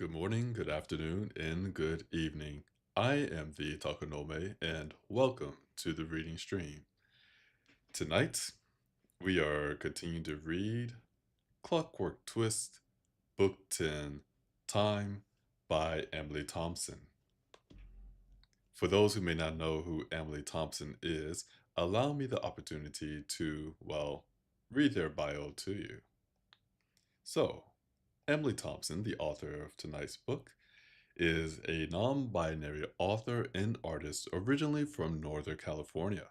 Good morning, good afternoon, and good evening. I am the Takanome, and welcome to the reading stream. Tonight, we are continuing to read Clockwork Twist, Book 10, Time by Emily Thompson. For those who may not know who Emily Thompson is, allow me the opportunity to, read their bio to you. So, Emily Thompson, the author of tonight's book, is a non-binary author and artist originally from Northern California.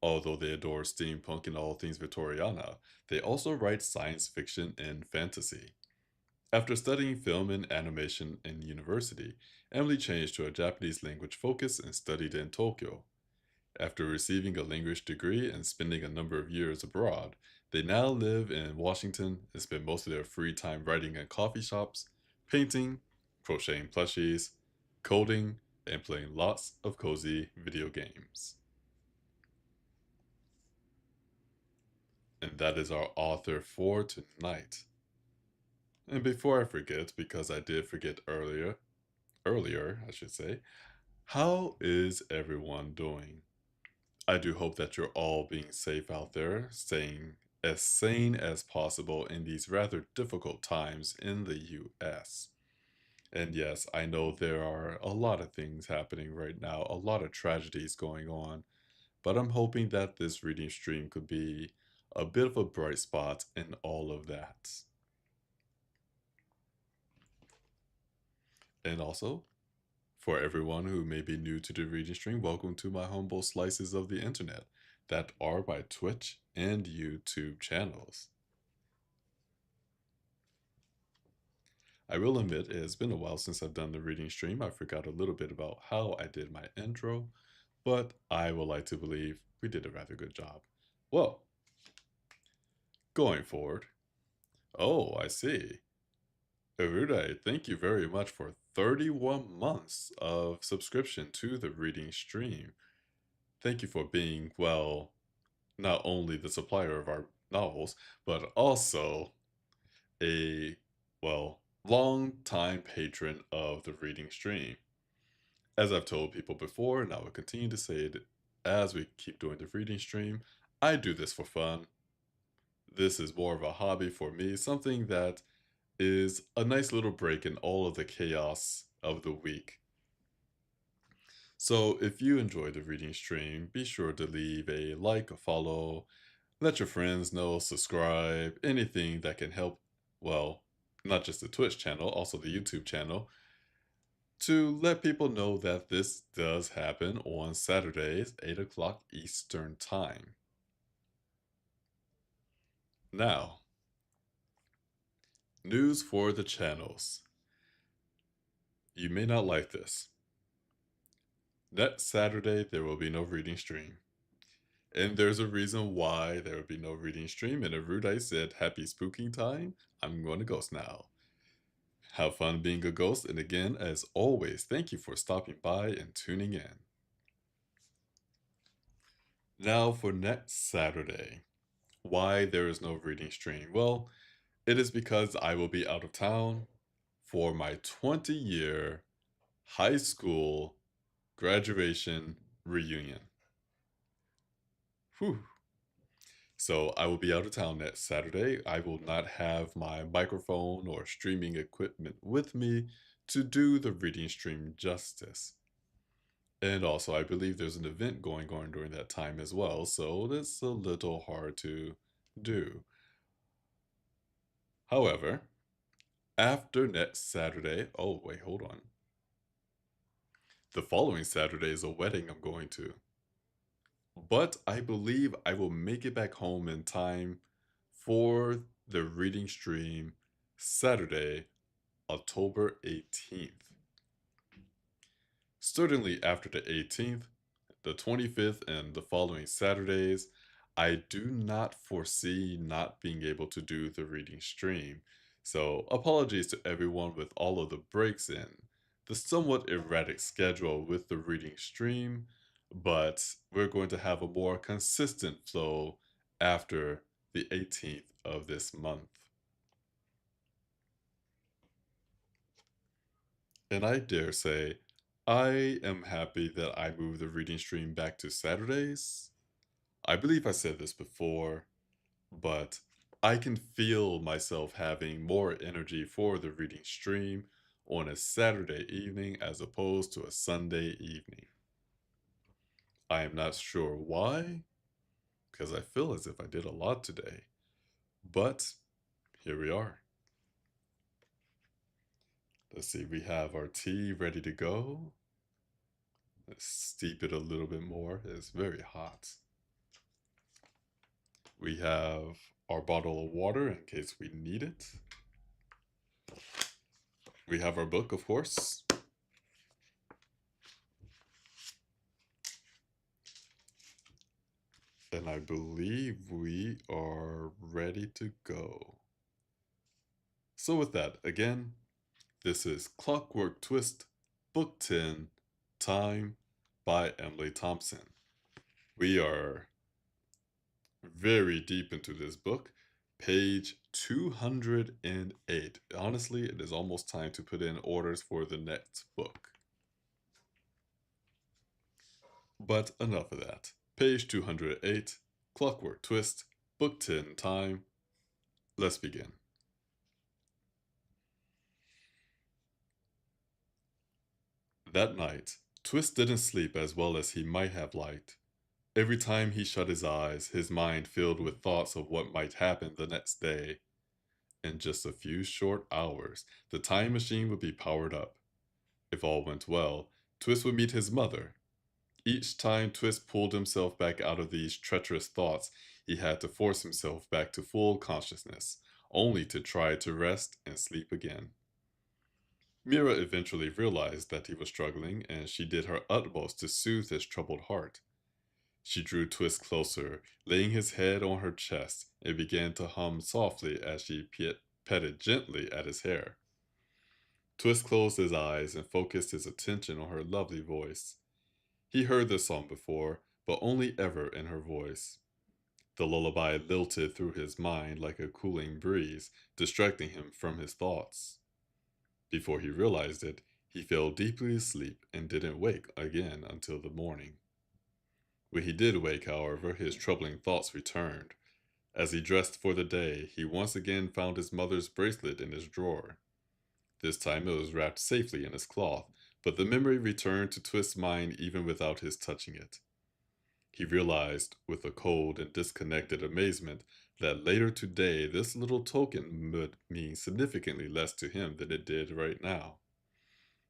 Although they adore steampunk and all things Victoriana, they also write science fiction and fantasy. After studying film and animation in university, Emily changed to a Japanese language focus and studied in Tokyo. After receiving a language degree and spending a number of years abroad, they now live in Washington and spend most of their free time writing in coffee shops, painting, crocheting plushies, coding, and playing lots of cozy video games. And that is our author for tonight. And before I forget, because I did forget earlier, I should say, how is everyone doing? I do hope that you're all being safe out there, staying as sane as possible in these rather difficult times in the US. And yes, I know there are a lot of things happening right now, a lot of tragedies going on, but I'm hoping that this reading stream could be a bit of a bright spot in all of that. And also, for everyone who may be new to the reading stream, welcome to my humble slices of the internet that are my Twitch and YouTube channels. I will admit it has been a while since I've done the reading stream. I forgot a little bit about how I did my intro, but I would like to believe we did a rather good job. Well, going forward. Oh, I see. Erude, thank you very much for 31 months of subscription to the reading stream. Thank you for being, not only the supplier of our novels, but also a, long-time patron of the reading stream. As I've told people before, and I will continue to say it as we keep doing the reading stream, I do this for fun. This is more of a hobby for me, something that is a nice little break in all of the chaos of the week. So if you enjoy the reading stream, be sure to leave a like, a follow, let your friends know, subscribe, anything that can help, well, not just the Twitch channel, also the YouTube channel, to let people know that this does happen on Saturdays, 8 o'clock Eastern Time. Now, news for the channels. You may not like this. Next Saturday, there will be no reading stream. And there's a reason why there will be no reading stream. And if Rude said happy spooking time, I'm going to ghost now. Have fun being a ghost. And again, as always, thank you for stopping by and tuning in. Now for next Saturday. Why there is no reading stream? Well, it is because I will be out of town for my 20-year high school graduation reunion. Whew. So I will be out of town next Saturday. I will not have my microphone or streaming equipment with me to do the reading stream justice. And also, I believe there's an event going on during that time as well, so that's a little hard to do. However, after next Saturday, oh, wait, hold on. The following Saturday is a wedding I'm going to. But I believe I will make it back home in time for the reading stream Saturday, October 18th. Certainly after the 18th, the 25th, and the following Saturdays, I do not foresee not being able to do the reading stream. So apologies to everyone with all of the breaks in the somewhat erratic schedule with the reading stream, but we're going to have a more consistent flow after the 18th of this month. And I dare say, I am happy that I moved the reading stream back to Saturdays. I believe I said this before, but I can feel myself having more energy for the reading stream on a Saturday evening as opposed to a Sunday evening. I am not sure why, because I feel as if I did a lot today, but here we are. Let's see, we have our tea ready to go. Let's steep it a little bit more. It's very hot. We have our bottle of water in case we need it. We have our book, of course. And I believe we are ready to go. So, with that, again, this is Clockwork Twist, Book 10, Time by Emily Thompson. We are very deep into this book, page 208. Honestly, it is almost time to put in orders for the next book. But enough of that. Page 208, Clockwork Twist, Book 10, Time. Let's begin. That night, Twist didn't sleep as well as he might have liked. Every time he shut his eyes, his mind filled with thoughts of what might happen the next day. In just a few short hours, the time machine would be powered up. If all went well, Twist would meet his mother. Each time Twist pulled himself back out of these treacherous thoughts, he had to force himself back to full consciousness, only to try to rest and sleep again. Mira eventually realized that he was struggling, and she did her utmost to soothe his troubled heart. She drew Twist closer, laying his head on her chest, and began to hum softly as she petted gently at his hair. Twist closed his eyes and focused his attention on her lovely voice. He heard this song before, but only ever in her voice. The lullaby lilted through his mind like a cooling breeze, distracting him from his thoughts. Before he realized it, he fell deeply asleep and didn't wake again until the morning. When he did wake, however, his troubling thoughts returned. As he dressed for the day, he once again found his mother's bracelet in his drawer. This time it was wrapped safely in his cloth, but the memory returned to Twist's mind even without his touching it. He realized, with a cold and disconnected amazement, that later today this little token would mean significantly less to him than it did right now.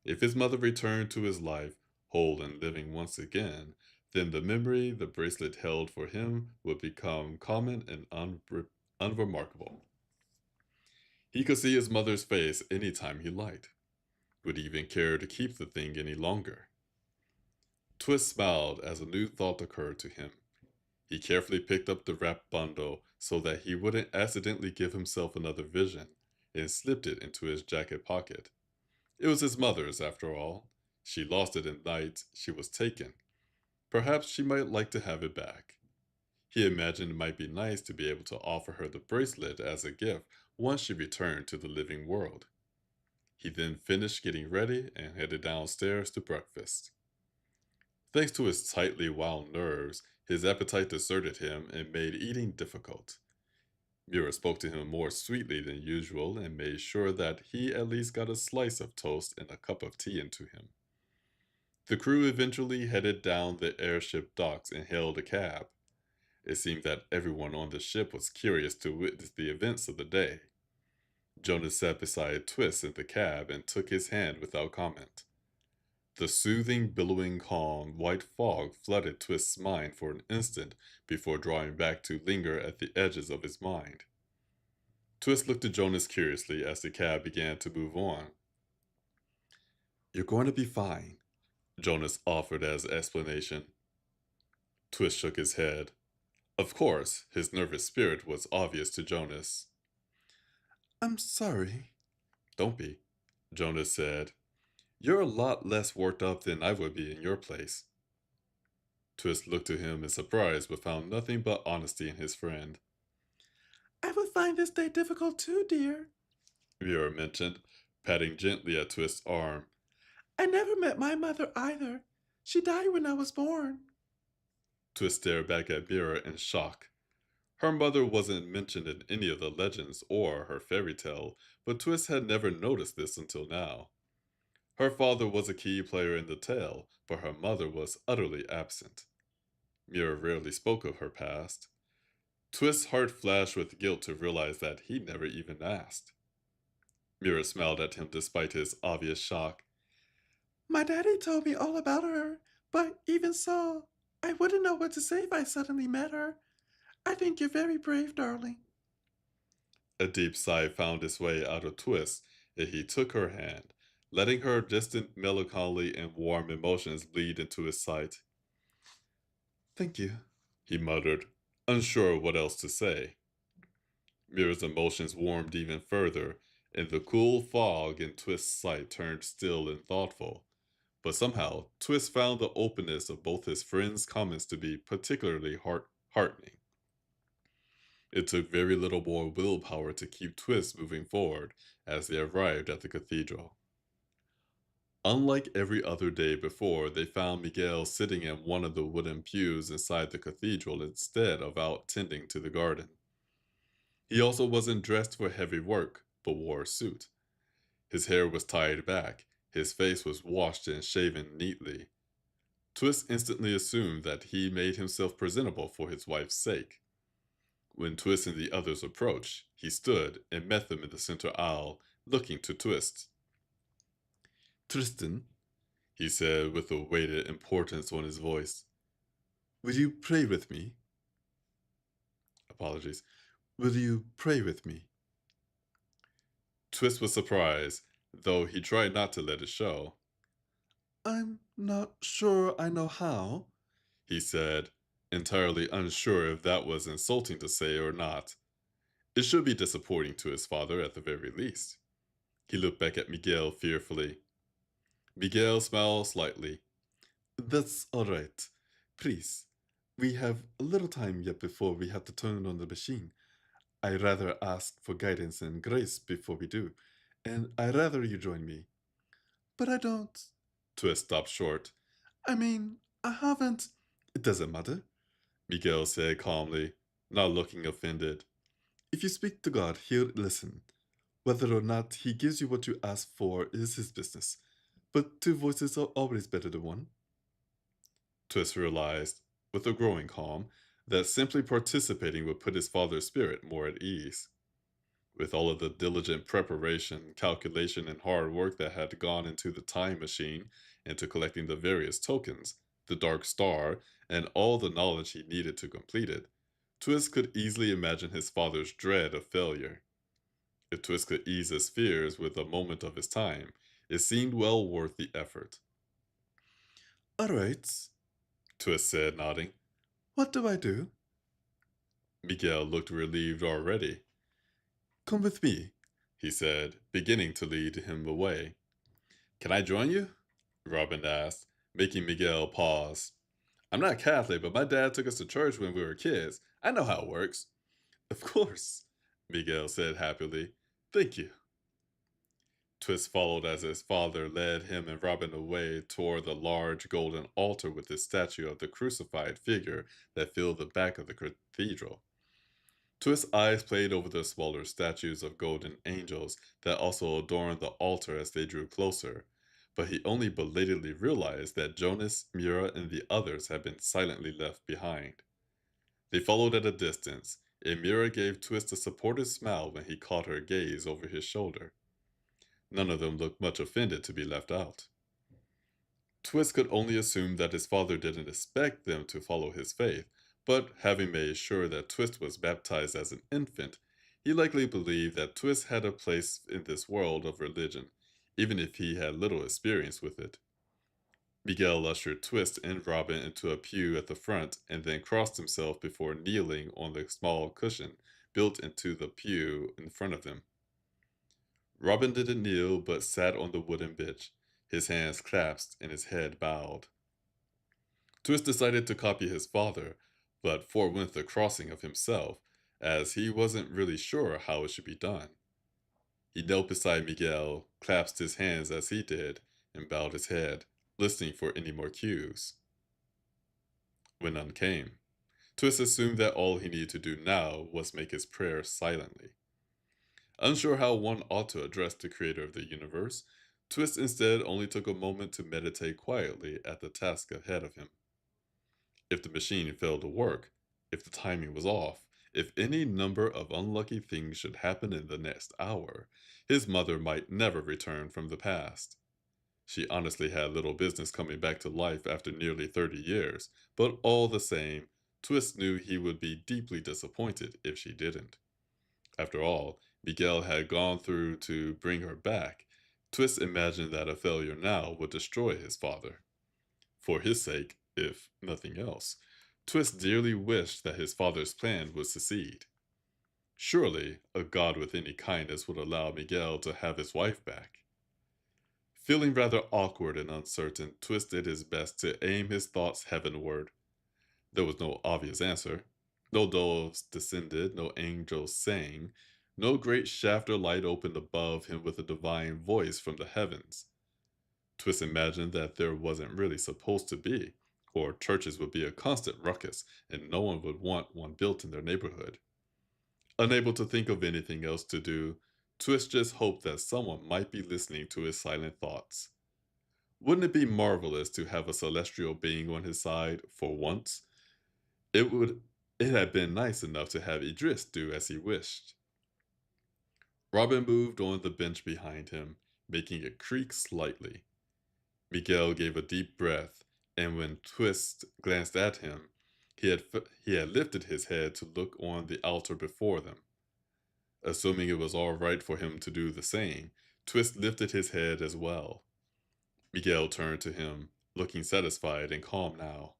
If his mother returned to his life, whole and living once again, then the memory the bracelet held for him would become common and unremarkable. He could see his mother's face any time he liked. Would he even care to keep the thing any longer? Twist smiled as a new thought occurred to him. He carefully picked up the wrapped bundle so that he wouldn't accidentally give himself another vision, and slipped it into his jacket pocket. It was his mother's, after all. She lost it in night she was taken. Perhaps she might like to have it back. He imagined it might be nice to be able to offer her the bracelet as a gift once she returned to the living world. He then finished getting ready and headed downstairs to breakfast. Thanks to his tightly wound nerves, his appetite deserted him and made eating difficult. Mira spoke to him more sweetly than usual and made sure that he at least got a slice of toast and a cup of tea into him. The crew eventually headed down the airship docks and hailed a cab. It seemed that everyone on the ship was curious to witness the events of the day. Jonas sat beside Twist in the cab and took his hand without comment. The soothing, billowing calm, white fog flooded Twist's mind for an instant before drawing back to linger at the edges of his mind. Twist looked at Jonas curiously as the cab began to move on. "You're going to be fine," Jonas offered as explanation. Twist shook his head. Of course, his nervous spirit was obvious to Jonas. "I'm sorry." "Don't be," Jonas said. "You're a lot less worked up than I would be in your place." Twist looked at him in surprise but found nothing but honesty in his friend. "I would find this day difficult too, dear," Vera mentioned, patting gently at Twist's arm. I never met my mother either. She died when I was born. Twist stared back at Mira in shock. Her mother wasn't mentioned in any of the legends or her fairy tale, but Twist had never noticed this until now. Her father was a key player in the tale, but her mother was utterly absent. Mira rarely spoke of her past. Twist's heart flashed with guilt to realize that he never even asked. Mira smiled at him despite his obvious shock. My daddy told me all about her, but even so, I wouldn't know what to say if I suddenly met her. I think you're very brave, darling. A deep sigh found its way out of Twist, and he took her hand, letting her distant melancholy and warm emotions bleed into his sight. Thank you. He muttered, unsure what else to say. Mira's emotions warmed even further, and the cool fog in Twist's sight turned still and thoughtful. But somehow, Twist found the openness of both his friends' comments to be particularly heartening. It took very little more willpower to keep Twist moving forward as they arrived at the cathedral. Unlike every other day before, they found Miguel sitting in one of the wooden pews inside the cathedral instead of out tending to the garden. He also wasn't dressed for heavy work, but wore a suit. His hair was tied back, his face was washed and shaven neatly. Twist instantly assumed that he made himself presentable for his wife's sake. When Twist and the others approached, he stood and met them in the center aisle, looking to Twist. Tristan, he said with a weighted importance on his voice, will you pray with me? Apologies. Will you pray with me? Twist was surprised, though he tried not to let it show. I'm not sure I know how, he said, entirely unsure if that was insulting to say or not. It should be disappointing to his father at the very least. He looked back at Miguel fearfully. Miguel smiled slightly. That's all right. Please, we have a little time yet before we have to turn on the machine. I rather ask for guidance and grace before we do, and I rather you join me. But I don't. Twist stopped short. I mean, I haven't. It doesn't matter, Miguel said calmly, not looking offended. If you speak to God, he'll listen. Whether or not he gives you what you ask for is his business. But two voices are always better than one. Twist realized, with a growing calm, that simply participating would put his father's spirit more at ease. With all of the diligent preparation, calculation, and hard work that had gone into the time machine, into collecting the various tokens, the Dark Star, and all the knowledge he needed to complete it, Twist could easily imagine his father's dread of failure. If Twist could ease his fears with a moment of his time, it seemed well worth the effort. All right, Twist said, nodding. What do I do? Miguel looked relieved already. Come with me, he said, beginning to lead him away. Can I join you? Robin asked, making Miguel pause. I'm not Catholic, but my dad took us to church when we were kids. I know how it works. Of course, Miguel said happily. Thank you. Twist followed as his father led him and Robin away toward the large golden altar with the statue of the crucified figure that filled the back of the cathedral. Twist's eyes played over the smaller statues of golden angels that also adorned the altar as they drew closer, but he only belatedly realized that Jonas, Mira, and the others had been silently left behind. They followed at a distance, and Mira gave Twist a supportive smile when he caught her gaze over his shoulder. None of them looked much offended to be left out. Twist could only assume that his father didn't expect them to follow his faith, but having made sure that Twist was baptized as an infant, he likely believed that Twist had a place in this world of religion, even if he had little experience with it. Miguel ushered Twist and Robin into a pew at the front and then crossed himself before kneeling on the small cushion built into the pew in front of them. Robin didn't kneel but sat on the wooden bench, his hands clasped and his head bowed. Twist decided to copy his father, but forewent the crossing of himself, as he wasn't really sure how it should be done. He knelt beside Miguel, clasped his hands as he did, and bowed his head, listening for any more cues. When none came, Twist assumed that all he needed to do now was make his prayer silently. Unsure how one ought to address the creator of the universe, Twist instead only took a moment to meditate quietly at the task ahead of him. If the machine failed to work, if the timing was off, if any number of unlucky things should happen in the next hour, his mother might never return from the past. She honestly had little business coming back to life after nearly 30 years, but all the same, Twist knew he would be deeply disappointed if she didn't. After all, Miguel had gone through to bring her back. Twist imagined that a failure now would destroy his father. For his sake, if nothing else, Twist dearly wished that his father's plan would succeed. Surely, a god with any kindness would allow Miguel to have his wife back. Feeling rather awkward and uncertain, Twist did his best to aim his thoughts heavenward. There was no obvious answer. No doves descended, no angels sang, no great shaft of light opened above him with a divine voice from the heavens. Twist imagined that there wasn't really supposed to be, or churches would be a constant ruckus, and no one would want one built in their neighborhood. Unable to think of anything else to do, Twist just hoped that someone might be listening to his silent thoughts. Wouldn't it be marvelous to have a celestial being on his side for once? It would it had been nice enough to have Idris do as he wished. Robin moved on the bench behind him, making it creak slightly. Miguel gave a deep breath, and when Twist glanced at him, he had lifted his head to look on the altar before them. Assuming it was all right for him to do the same, Twist lifted his head as well. Miguel turned to him, looking satisfied and calm now.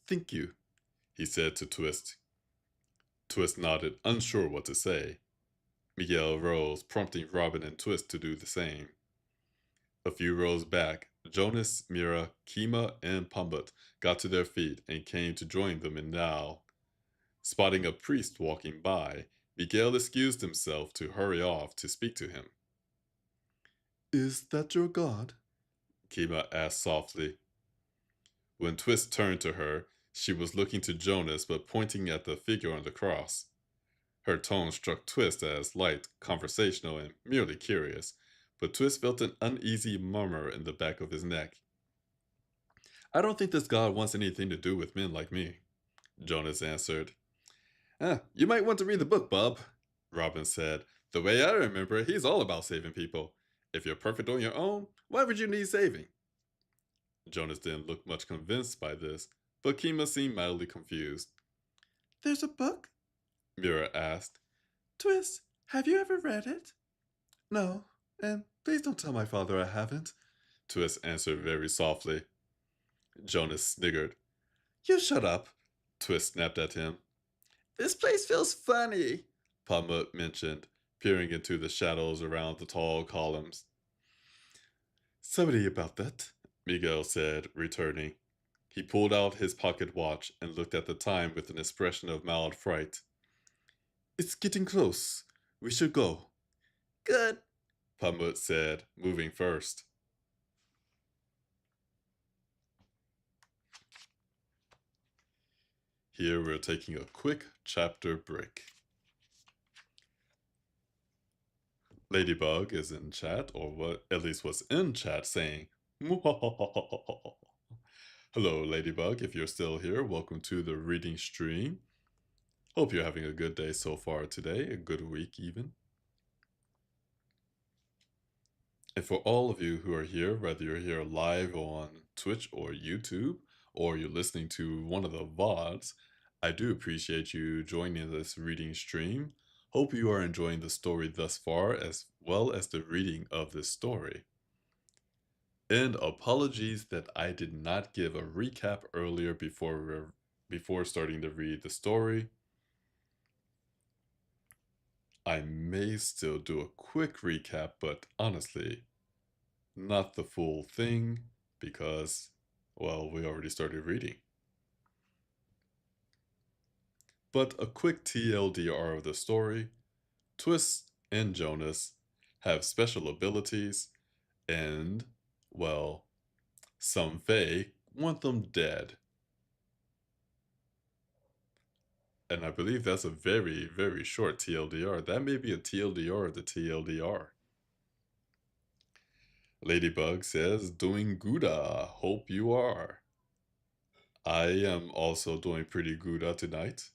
"Thank you," he said to Twist. Twist nodded, unsure what to say. Miguel rose, prompting Robin and Twist to do the same. A few rows back, Jonas, Mira, Kima, and Pumbut got to their feet and came to join them in Now. Spotting a priest walking by, Miguel excused himself to hurry off to speak to him. Is that your god? Kima asked softly. When Twist turned to her, she was looking to Jonas but pointing at the figure on the cross. Her tone struck Twist as light, conversational, and merely curious, but Twist felt an uneasy murmur in the back of his neck. "I don't think this god wants anything to do with men like me," Jonas answered. You might want to read the book, Bob," Robin said. "The way I remember it, he's all about saving people. If you're perfect on your own, why would you need saving?" Jonas didn't look much convinced by this, but Kima seemed mildly confused. There's a book? Mira asked. Twist, have you ever read it? No, and please don't tell my father I haven't. Twist answered very softly. Jonas sniggered. You shut up. Twist snapped at him. This place feels funny, Pamut mentioned, peering into the shadows around the tall columns. "Sorry about that," Miguel said, returning. He pulled out his pocket watch and looked at the time with an expression of mild fright. "It's getting close. We should go." Good. Pamut said, moving first. Here we're taking a quick chapter break. Ladybug is in chat, or what at least was in chat, saying, "Hello, Ladybug. If you're still here, welcome to the reading stream. Hope you're having a good day so far today, a good week even. And for all of you who are here, whether you're here live on Twitch or YouTube, or you're listening to one of the VODs, I do appreciate you joining this reading stream. Hope you are enjoying the story thus far, as well as the reading of this story. And apologies that I did not give a recap earlier before starting to read the story. I may still do a quick recap, but honestly, not the full thing because, well, we already started reading. But a quick TLDR of the story: Twist and Jonas have special abilities, and Well, some Fae want them dead. And I believe that's a very, very short TLDR. That may be a TLDR of the TLDR. Ladybug says, doing Gouda. Hope you are. I am also doing pretty Gouda tonight.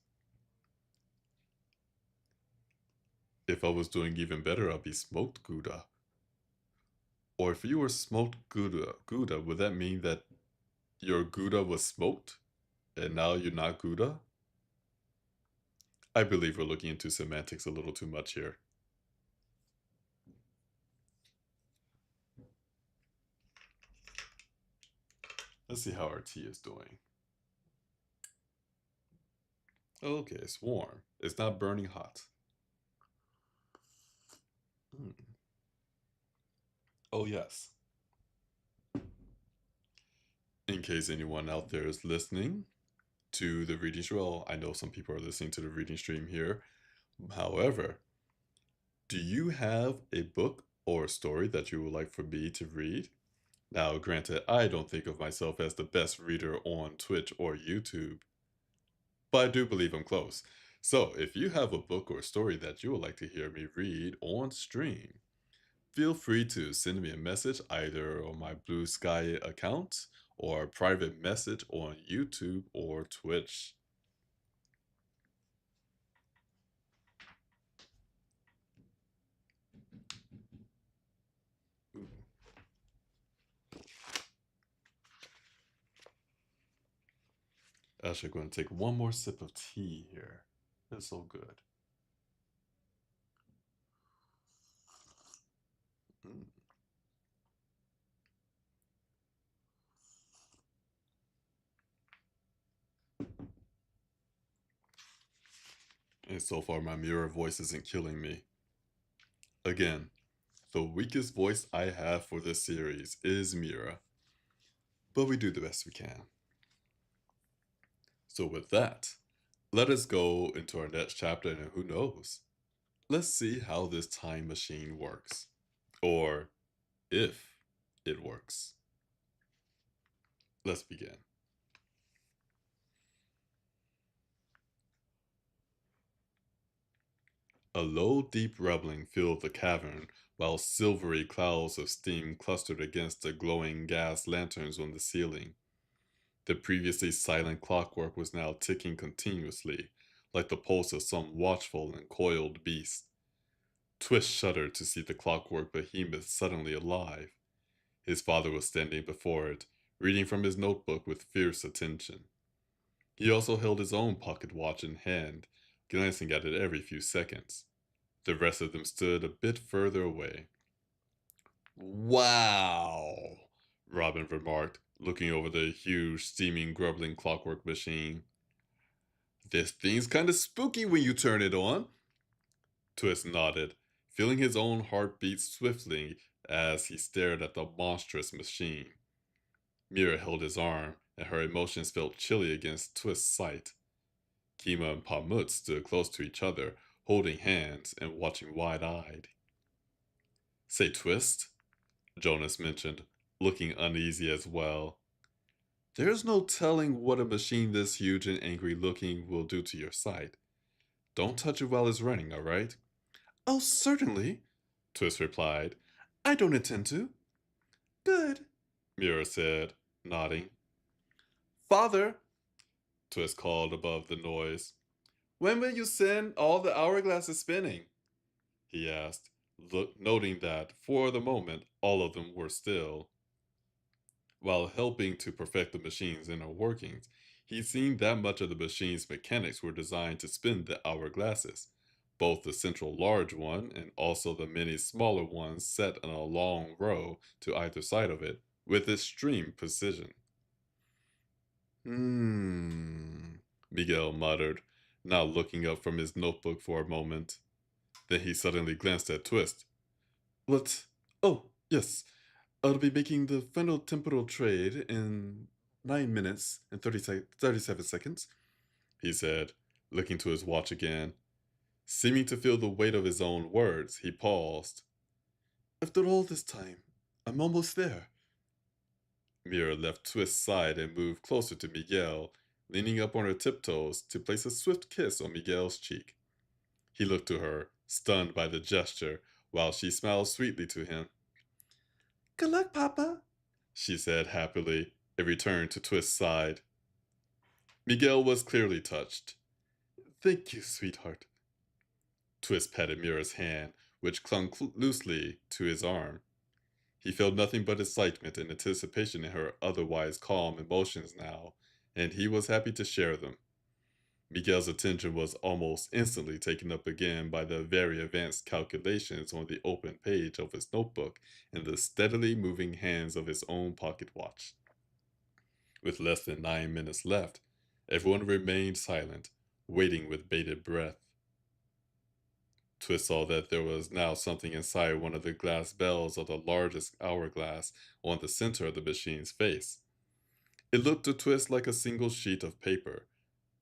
If I was doing even better, I'd be smoked Gouda. Or if you were smoked Gouda, would that mean that your Gouda was smoked and now you're not Gouda? I believe we're looking into semantics a little too much here. Let's see how our tea is doing. Okay, it's warm. It's not burning hot. Mm. Oh, yes. In case anyone out there is listening to the reading stream, well, I know some people are listening to the reading stream here. However, do you have a book or a story that you would like for me to read? Now, granted, I don't think of myself as the best reader on Twitch or YouTube, but I do believe I'm close. So, if you have a book or story that you would like to hear me read on stream, feel free to send me a message either on my Blue Sky account or a private message on YouTube or Twitch. Ooh. Actually, going to take one more sip of tea here. It's so good. Mm. And so far, my mirror voice isn't killing me. Again, the weakest voice I have for this series is Mira, but we do the best we can. So, with that, let us go into our next chapter, and who knows? Let's see how this time machine works. Or if it works. Let's begin. A low, deep rumbling filled the cavern, while silvery clouds of steam clustered against the glowing gas lanterns on the ceiling. The previously silent clockwork was now ticking continuously, like the pulse of some watchful and coiled beast. Twist shuddered to see the clockwork behemoth suddenly alive. His father was standing before it, reading from his notebook with fierce attention. He also held his own pocket watch in hand, glancing at it every few seconds. The rest of them stood a bit further away. Wow, Robin remarked, looking over the huge, steaming, grumbling clockwork machine. This thing's kind of spooky when you turn it on. Twist nodded, feeling his own heart beat swiftly as he stared at the monstrous machine. Mira held his arm, and her emotions felt chilly against Twist's sight. Kima and Pamut stood close to each other, holding hands and watching wide-eyed. Say, Twist, Jonas mentioned, looking uneasy as well. There's no telling what a machine this huge and angry-looking will do to your sight. Don't touch it while it's running, all right? Oh, certainly, Twist replied. I don't intend to. Good, Mira said, nodding. Father, Twist called above the noise. When will you send all the hourglasses spinning? He asked, noting that, for the moment, all of them were still. While helping to perfect the machine's inner workings, he'd seen that much of the machine's mechanics were designed to spin the hourglasses, both the central large one and also the many smaller ones set in a long row to either side of it, with extreme precision. Miguel muttered, now looking up from his notebook for a moment. Then he suddenly glanced at Twist. What? Oh, yes. I'll be making the final temporal trade in 9 minutes and 37 seconds, he said, looking to his watch again. Seeming to feel the weight of his own words, he paused. After all this time, I'm almost there. Mira left Twist's side and moved closer to Miguel, leaning up on her tiptoes to place a swift kiss on Miguel's cheek. He looked to her, stunned by the gesture, while she smiled sweetly to him. Good luck, Papa. She said happily, and returned to Twist's side. Miguel was clearly touched. Thank you, sweetheart. Twist patted Mira's hand, which clung loosely to his arm. He felt nothing but excitement and anticipation in her otherwise calm emotions now, and he was happy to share them. Miguel's attention was almost instantly taken up again by the very advanced calculations on the open page of his notebook and the steadily moving hands of his own pocket watch. With less than 9 minutes left, everyone remained silent, waiting with bated breath. Twist saw that there was now something inside one of the glass bells of the largest hourglass on the center of the machine's face. It looked to Twist like a single sheet of paper,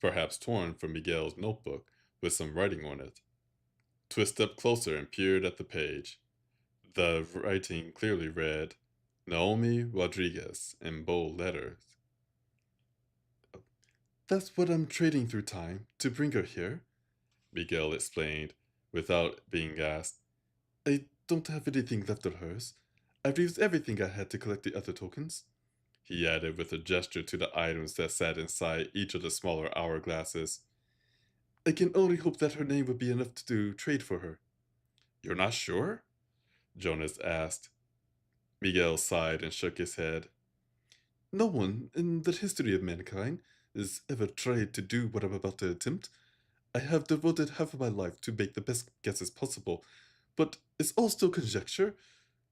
perhaps torn from Miguel's notebook, with some writing on it. Twist stepped closer and peered at the page. The writing clearly read, Naomi Rodriguez, in bold letters. That's what I'm trading through time to bring her here, Miguel explained, without being asked. I don't have anything left of hers. I've used everything I had to collect the other tokens, he added with a gesture to the items that sat inside each of the smaller hourglasses. I can only hope that her name would be enough to do trade for her. You're not sure? Jonas asked. Miguel sighed and shook his head. No one in the history of mankind has ever tried to do what I'm about to attempt. I have devoted half of my life to make the best guesses possible, but it's all still conjecture.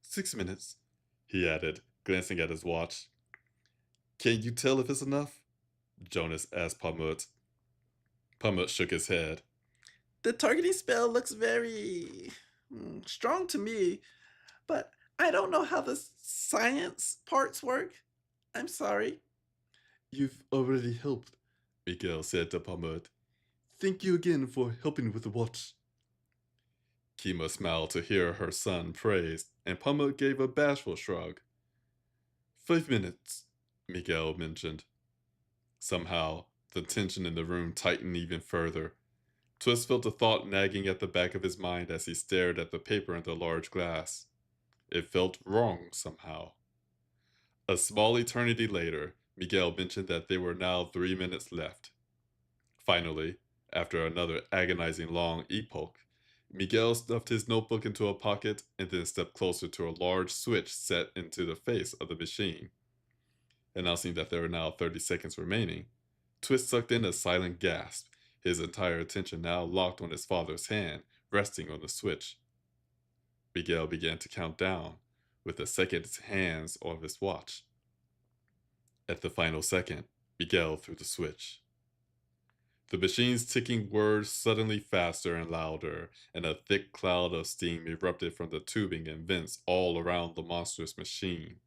6 minutes, he added, glancing at his watch. Can't you tell if it's enough? Jonas asked Pamut. Pamut shook his head. The targeting spell looks very strong to me, but I don't know how the science parts work. I'm sorry. You've already helped, Miguel said to Pamut. Thank you again for helping with the watch. Kima smiled to hear her son praised, and Pamut gave a bashful shrug. 5 minutes, Miguel mentioned. Somehow, the tension in the room tightened even further. Twist felt a thought nagging at the back of his mind as he stared at the paper in the large glass. It felt wrong somehow. A small eternity later, Miguel mentioned that there were now 3 minutes left. Finally, after another agonizing long epoch, Miguel stuffed his notebook into a pocket and then stepped closer to a large switch set into the face of the machine. Announcing that there were now 30 seconds remaining, Twist sucked in a silent gasp, his entire attention now locked on his father's hand, resting on the switch. Miguel began to count down, with the seconds hands on his watch. At the final second, Miguel threw the switch. The machine's ticking whirred suddenly faster and louder, and a thick cloud of steam erupted from the tubing and vents all around the monstrous machine.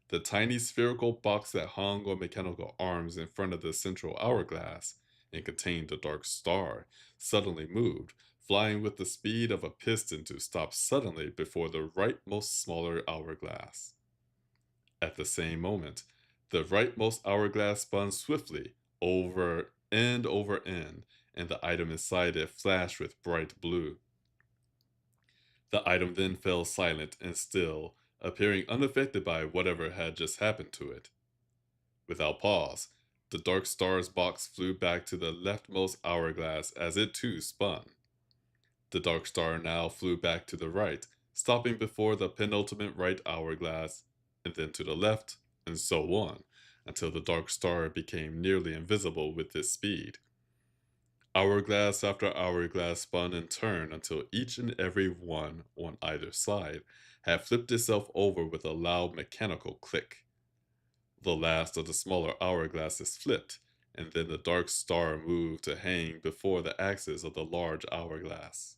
The tiny spherical box that hung on mechanical arms in front of the central hourglass and contained the dark star suddenly moved, flying with the speed of a piston to stop suddenly before the rightmost smaller hourglass. At the same moment, the rightmost hourglass spun swiftly over end, and the item inside it flashed with bright blue. The item then fell silent and still, appearing unaffected by whatever had just happened to it. Without pause, the dark star's box flew back to the leftmost hourglass as it too spun. The dark star now flew back to the right, stopping before the penultimate right hourglass, and then to the left, and so on, until the dark star became nearly invisible with its speed. Hourglass after hourglass spun and turned until each and every one on either side had flipped itself over with a loud mechanical click. The last of the smaller hourglasses flipped, and then the dark star moved to hang before the axis of the large hourglass.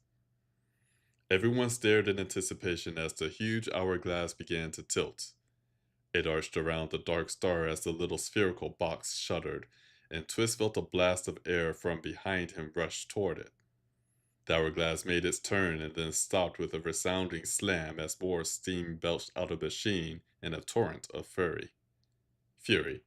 Everyone stared in anticipation as the huge hourglass began to tilt. It arched around the dark star as the little spherical box shuddered, and Twist felt a blast of air from behind him rush toward it. The hourglass made its turn and then stopped with a resounding slam as more steam belched out of the machine in a torrent of fury. fury.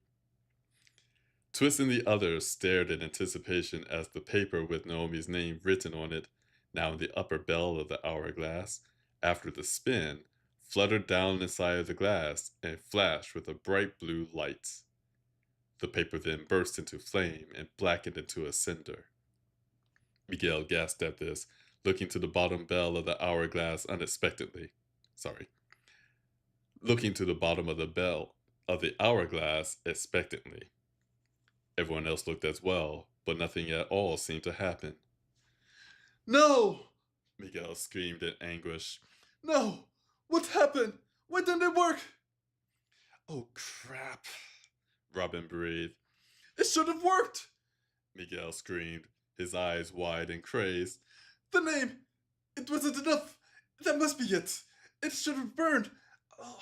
Twist and the others stared in anticipation as the paper with Naomi's name written on it, now in the upper bell of the hourglass, after the spin, fluttered down inside of the glass and flashed with a bright blue light. The paper then burst into flame and blackened into a cinder. Miguel gasped at this, looking to the bottom bell of the hourglass unexpectedly. Sorry. Looking to the bottom of the bell of the hourglass expectantly. Everyone else looked as well, but nothing at all seemed to happen. No! Miguel screamed in anguish. No! What happened? Why didn't it work? Oh crap, Robin breathed. It should have worked! Miguel screamed, his eyes wide and crazed. The name! It wasn't enough! That must be it! It should have burned! Oh,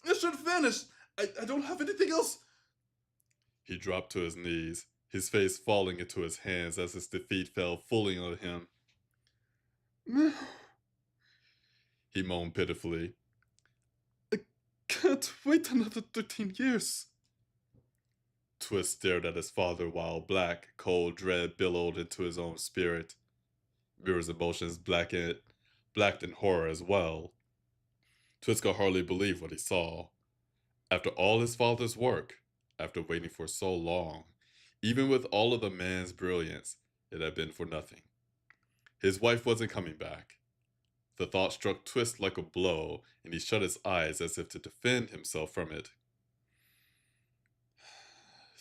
it should have vanished! I don't have anything else! He dropped to his knees, his face falling into his hands as his defeat fell fully on him. He moaned pitifully. I can't wait another 13 years. Twist stared at his father while black, cold dread billowed into his own spirit. Mirror's emotions blacked in horror as well. Twist could hardly believe what he saw. After all his father's work, after waiting for so long, even with all of the man's brilliance, it had been for nothing. His wife wasn't coming back. The thought struck Twist like a blow, and he shut his eyes as if to defend himself from it.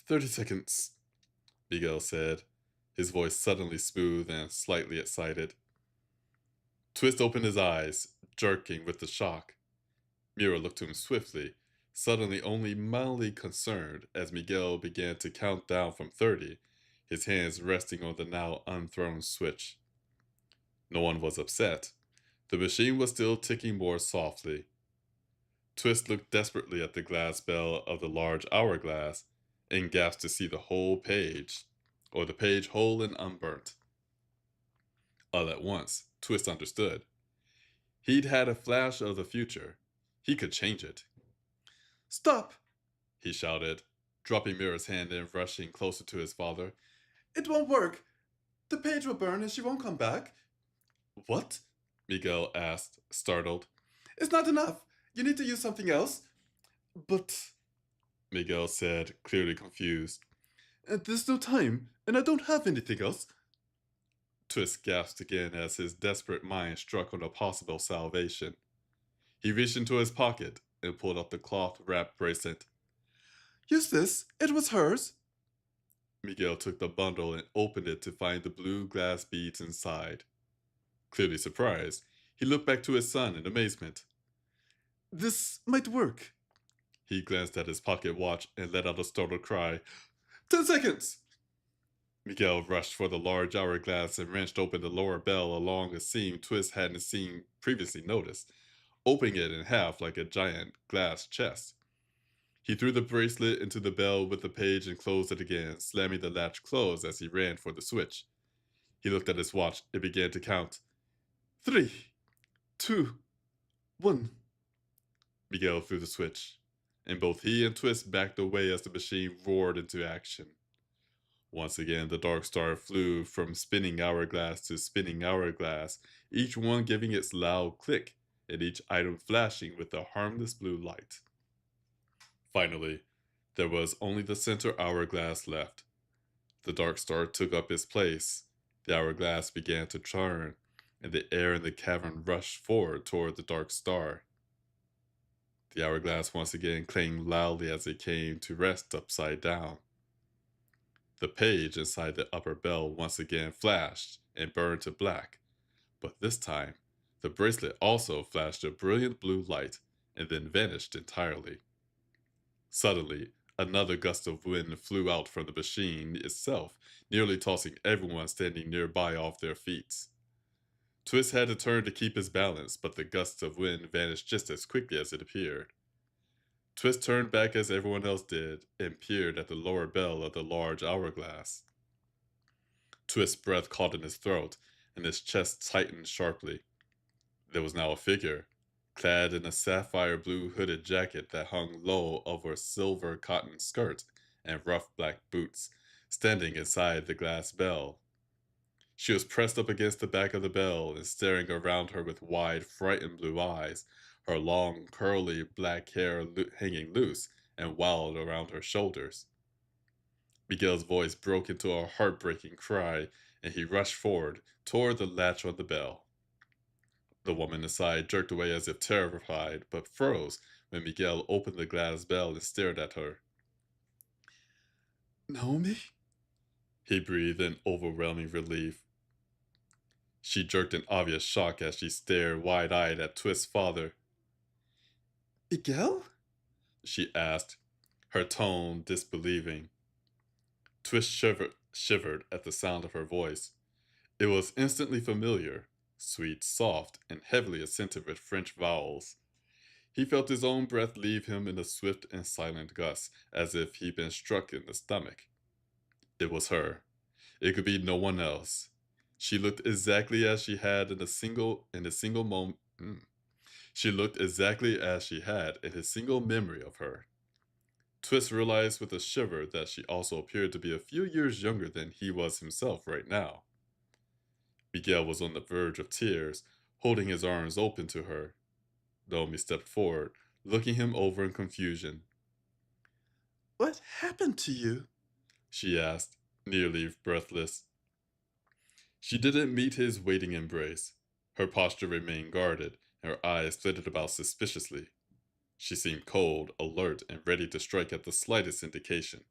30 seconds, Miguel said, his voice suddenly smooth and slightly excited. Twist opened his eyes, jerking with the shock. Mira looked to him swiftly, suddenly only mildly concerned as Miguel began to count down from 30, his hands resting on the now unthrown switch. No one was upset. The machine was still ticking more softly. Twist looked desperately at the glass bell of the large hourglass and gasped to see the whole page, or the page whole and unburnt. All at once, Twist understood. He'd had a flash of the future. He could change it. Stop! He shouted, dropping Mira's hand and rushing closer to his father. It won't work. The page will burn and she won't come back. What? Miguel asked, startled. It's not enough. You need to use something else. But Miguel said, clearly confused. there's no time, and I don't have anything else. Twist gasped again as his desperate mind struck on a possible salvation. He reached into his pocket and pulled out the cloth-wrapped bracelet. Use this. It was hers. Miguel took the bundle and opened it to find the blue glass beads inside. Clearly surprised, he looked back to his son in amazement. This might work. He glanced at his pocket watch and let out a startled cry. 10 seconds! Miguel rushed for the large hourglass and wrenched open the lower bell along a seam Twist hadn't seen previously noticed, opening it in half like a giant glass chest. He threw the bracelet into the bell with the page and closed it again, slamming the latch closed as he ran for the switch. He looked at his watch and began to count. 3, 2, 1. Miguel threw the switch, and both he and Twist backed away as the machine roared into action. Once again, the Dark Star flew from spinning hourglass to spinning hourglass, each one giving its loud click, and each item flashing with a harmless blue light. Finally, there was only the center hourglass left. The Dark Star took up its place. The hourglass began to turn, and the air in the cavern rushed forward toward the Dark Star. The hourglass once again clanged loudly as it came to rest upside down. The page inside the upper bell once again flashed and burned to black, but this time, the bracelet also flashed a brilliant blue light and then vanished entirely. Suddenly, another gust of wind flew out from the machine itself, nearly tossing everyone standing nearby off their feet. Twist had to turn to keep his balance, but the gusts of wind vanished just as quickly as it appeared. Twist turned back as everyone else did and peered at the lower bell of the large hourglass. Twist's breath caught in his throat, and his chest tightened sharply. There was now a figure, clad in a sapphire blue hooded jacket that hung low over a silver cotton skirt and rough black boots, standing inside the glass bell. She was pressed up against the back of the bell and staring around her with wide, frightened blue eyes, her long, curly black hair hanging loose and wild around her shoulders. Miguel's voice broke into a heartbreaking cry, and he rushed forward toward the latch on the bell. The woman inside jerked away as if terrified, but froze when Miguel opened the glass bell and stared at her. Naomi? He breathed in overwhelming relief. She jerked in obvious shock as she stared wide eyed at Twist's father. Miguel? She asked, her tone disbelieving. Twist shivered at the sound of her voice. It was instantly familiar, sweet, soft, and heavily accented with French vowels. He felt his own breath leave him in a swift and silent gust, as if he'd been struck in the stomach. It was her. It could be no one else. She looked exactly as she had in a single moment. She looked exactly as she had in his single memory of her. Twist realized with a shiver that she also appeared to be a few years younger than he was himself right now. Miguel was on the verge of tears, holding his arms open to her. Naomi stepped forward, looking him over in confusion. What happened to you? She asked, nearly breathless. She didn't meet his waiting embrace. Her posture remained guarded, and her eyes flitted about suspiciously. She seemed cold, alert, and ready to strike at the slightest indication.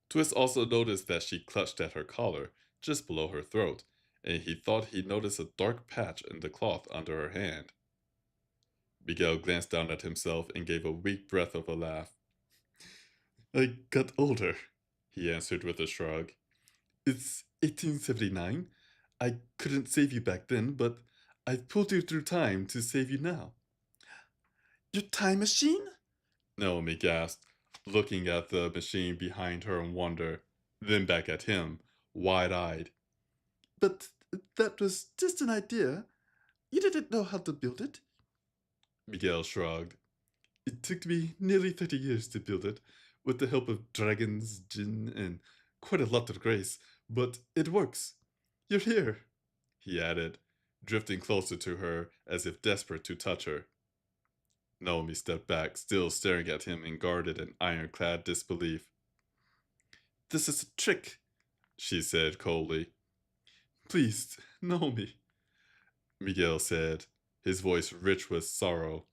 Twist also noticed that she clutched at her collar, just below her throat, and he thought he noticed a dark patch in the cloth under her hand. Miguel glanced down at himself and gave a weak breath of a laugh. I got older, he answered with a shrug. It's 1879. I couldn't save you back then, but I've pulled you through time to save you now. Your time machine? Naomi gasped, looking at the machine behind her in wonder, then back at him, wide eyed. But that was just an idea. You didn't know how to build it. Miguel shrugged. It took me nearly 30 years to build it, with the help of dragons, jinn, and quite a lot of grace, but it works. You're here, he added, drifting closer to her as if desperate to touch her. Naomi stepped back, still staring at him in guarded and ironclad disbelief. This is a trick, She said coldly. please, Naomi. Miguel said, his voice rich with sorrow.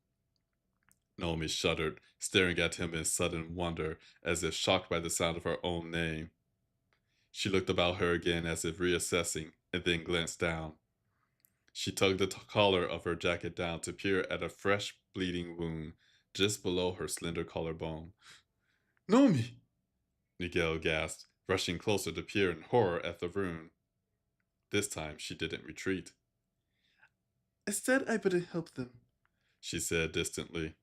Naomi shuddered, staring at him in sudden wonder, as if shocked by the sound of her own name. She looked about her again as if reassessing, and then glanced down. She tugged the collar of her jacket down to peer at a fresh, bleeding wound just below her slender collarbone. Naomi! Miguel gasped, rushing closer to peer in horror at the wound. This time she didn't retreat. I said I wouldn't help them, She said distantly.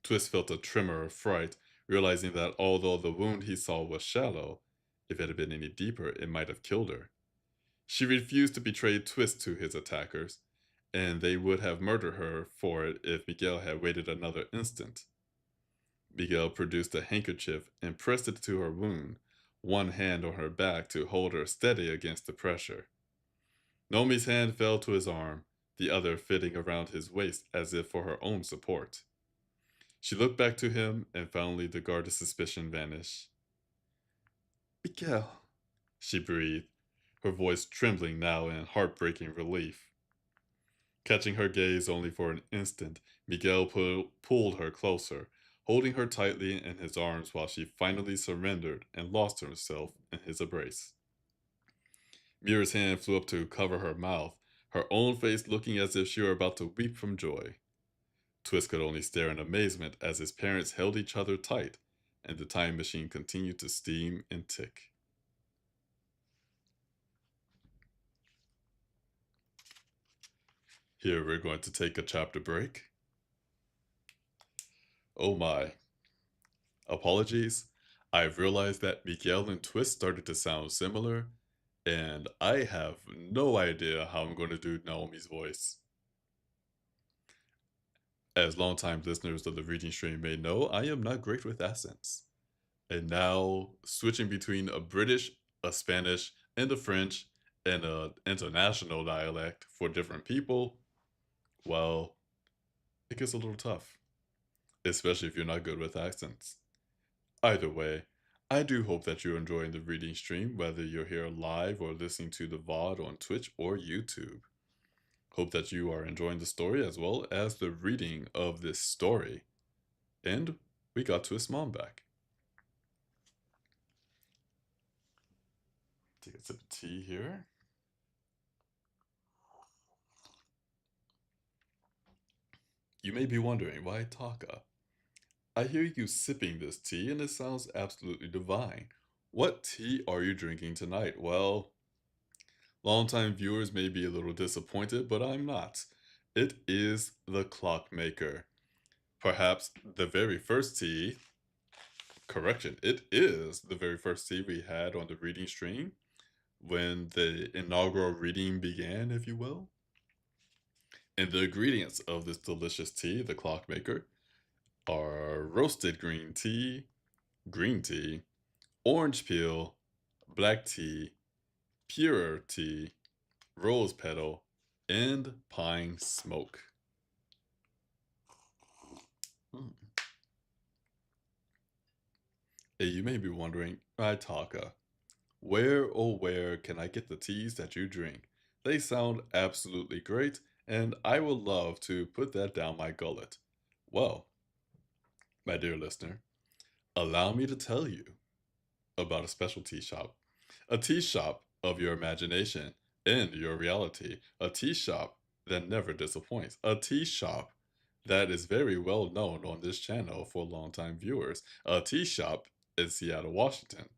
Twist felt a tremor of fright, realizing that although the wound he saw was shallow, if it had been any deeper, it might have killed her. She refused to betray Twist to his attackers, and they would have murdered her for it if Miguel had waited another instant. Miguel produced a handkerchief and pressed it to her wound, one hand on her back to hold her steady against the pressure. Nomi's hand fell to his arm, the other fitting around his waist as if for her own support. She looked back to him, and finally the guarded suspicion vanished. Miguel. She breathed, her voice trembling now in heartbreaking relief. Catching her gaze only for an instant, Miguel pulled her closer, holding her tightly in his arms while she finally surrendered and lost herself in his embrace. Mira's hand flew up to cover her mouth, her own face looking as if she were about to weep from joy. Twist could only stare in amazement as his parents held each other tight, and the time machine continued to steam and tick. Here we're going to take a chapter break. Oh my. Apologies. I've realized that Miguel and Twist started to sound similar, and I have no idea how I'm going to do Naomi's voice. As longtime listeners of the reading stream may know, I am not great with accents. And now switching between a British, a Spanish, and a French, and a international dialect for different people, well, it gets a little tough, especially if you're not good with accents. Either way, I do hope that you're enjoying the reading stream, whether you're here live or listening to the VOD on Twitch or YouTube. Hope that you are enjoying the story as well as the reading of this story. And we got to his mom back. Take a sip of tea here. You may be wondering why Taka. I hear you sipping this tea and it sounds absolutely divine. What tea are you drinking tonight? Well, longtime viewers may be a little disappointed, but I'm not. It is the Clockmaker. Perhaps the very first tea, correction, it is the very first tea we had on the reading stream when the inaugural reading began, if you will. And the ingredients of this delicious tea, the Clockmaker, are roasted green tea, orange peel, black tea, pure tea, rose petal, and pine smoke. Hmm. And you may be wondering, Taka, where oh where can I get the teas that you drink? They sound absolutely great, and I would love to put that down my gullet. Well, my dear listener, allow me to tell you about a special tea shop. A tea shop of your imagination and your reality. A tea shop that never disappoints. A tea shop that is very well known on this channel for longtime viewers. A tea shop in Seattle, Washington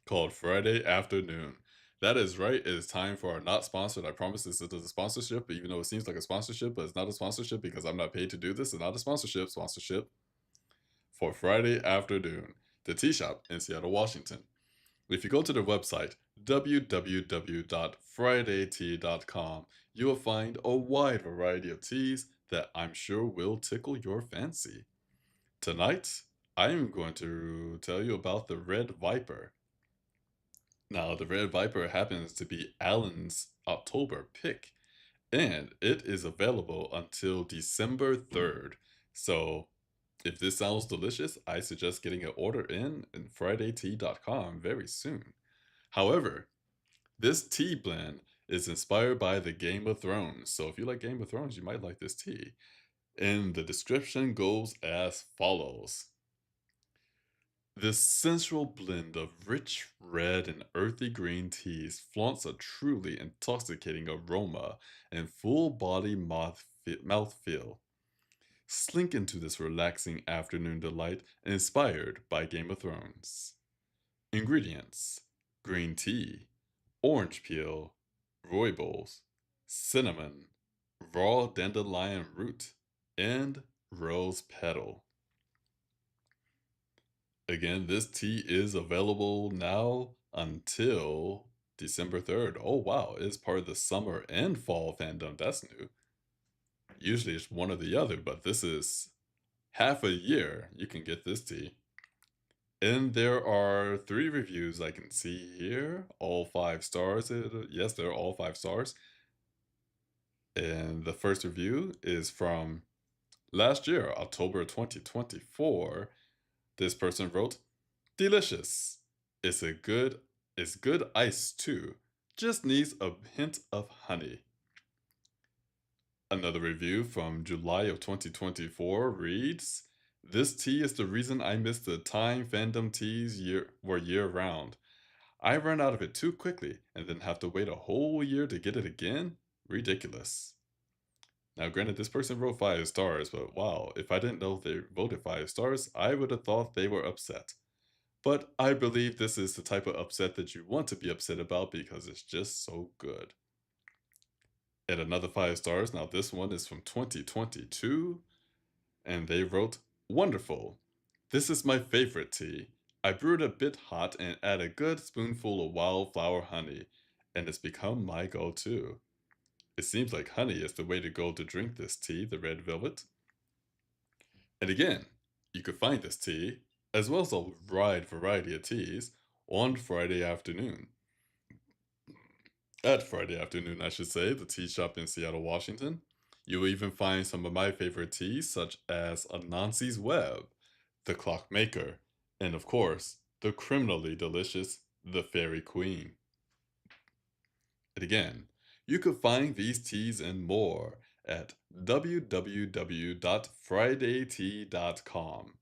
called Friday Afternoon. That is right. It is time for our not sponsored. I promise this is a sponsorship, even though it seems like a sponsorship, but it's not a sponsorship because I'm not paid to do this. It's not a sponsorship. Sponsorship for Friday Afternoon, the tea shop in Seattle, Washington. If you go to their website, www.fridaytea.com, you will find a wide variety of teas that I'm sure will tickle your fancy. Tonight, I am going to tell you about the Red Viper. Now, the Red Viper happens to be Alan's October pick, and it is available until December 3rd. So, if this sounds delicious, I suggest getting an order in fridaytea.com very soon. However, this tea blend is inspired by the Game of Thrones. So if you like Game of Thrones, you might like this tea. And the description goes as follows. This sensual blend of rich red and earthy green teas flaunts a truly intoxicating aroma and full body mouthfeel. Slink into this relaxing afternoon delight inspired by Game of Thrones. Ingredients: green tea, orange peel, rooibos, cinnamon, raw dandelion root, and rose petal. Again, this tea is available now until December 3rd. Oh wow, it's part of the summer and fall fandom. That's new. Usually it's one or the other, but this is half a year you can get this tea. And there are 3 reviews I can see here, all 5 stars. Yes, they're all 5 stars. And the first review is from last year, October 2024. This person wrote, "Delicious. It's a good it's good ice too. Just needs a hint of honey." Another review from July of 2024 reads, "This tea is the reason I miss the time fandom teas were year round. I run out of it too quickly and then have to wait a whole year to get it again? Ridiculous." Now, granted, this person wrote 5 stars, but wow, if I didn't know they voted 5 stars, I would have thought they were upset. But I believe this is the type of upset that you want to be upset about because it's just so good. And another 5 stars, now this one is from 2022, and they wrote, "Wonderful. This is my favorite tea. I brewed a bit hot and add a good spoonful of wildflower honey, and it's become my go-to. It seems like honey is the way to go to drink this tea, the red velvet." And again, you could find this tea, as well as a wide variety of teas, on Friday afternoon. At Friday afternoon, I should say, the tea shop in Seattle, Washington. You will even find some of my favorite teas, such as Anansi's Web, the Clockmaker, and of course, the criminally delicious The Fairy Queen. And again, you could find these teas and more at www.fridaytea.com.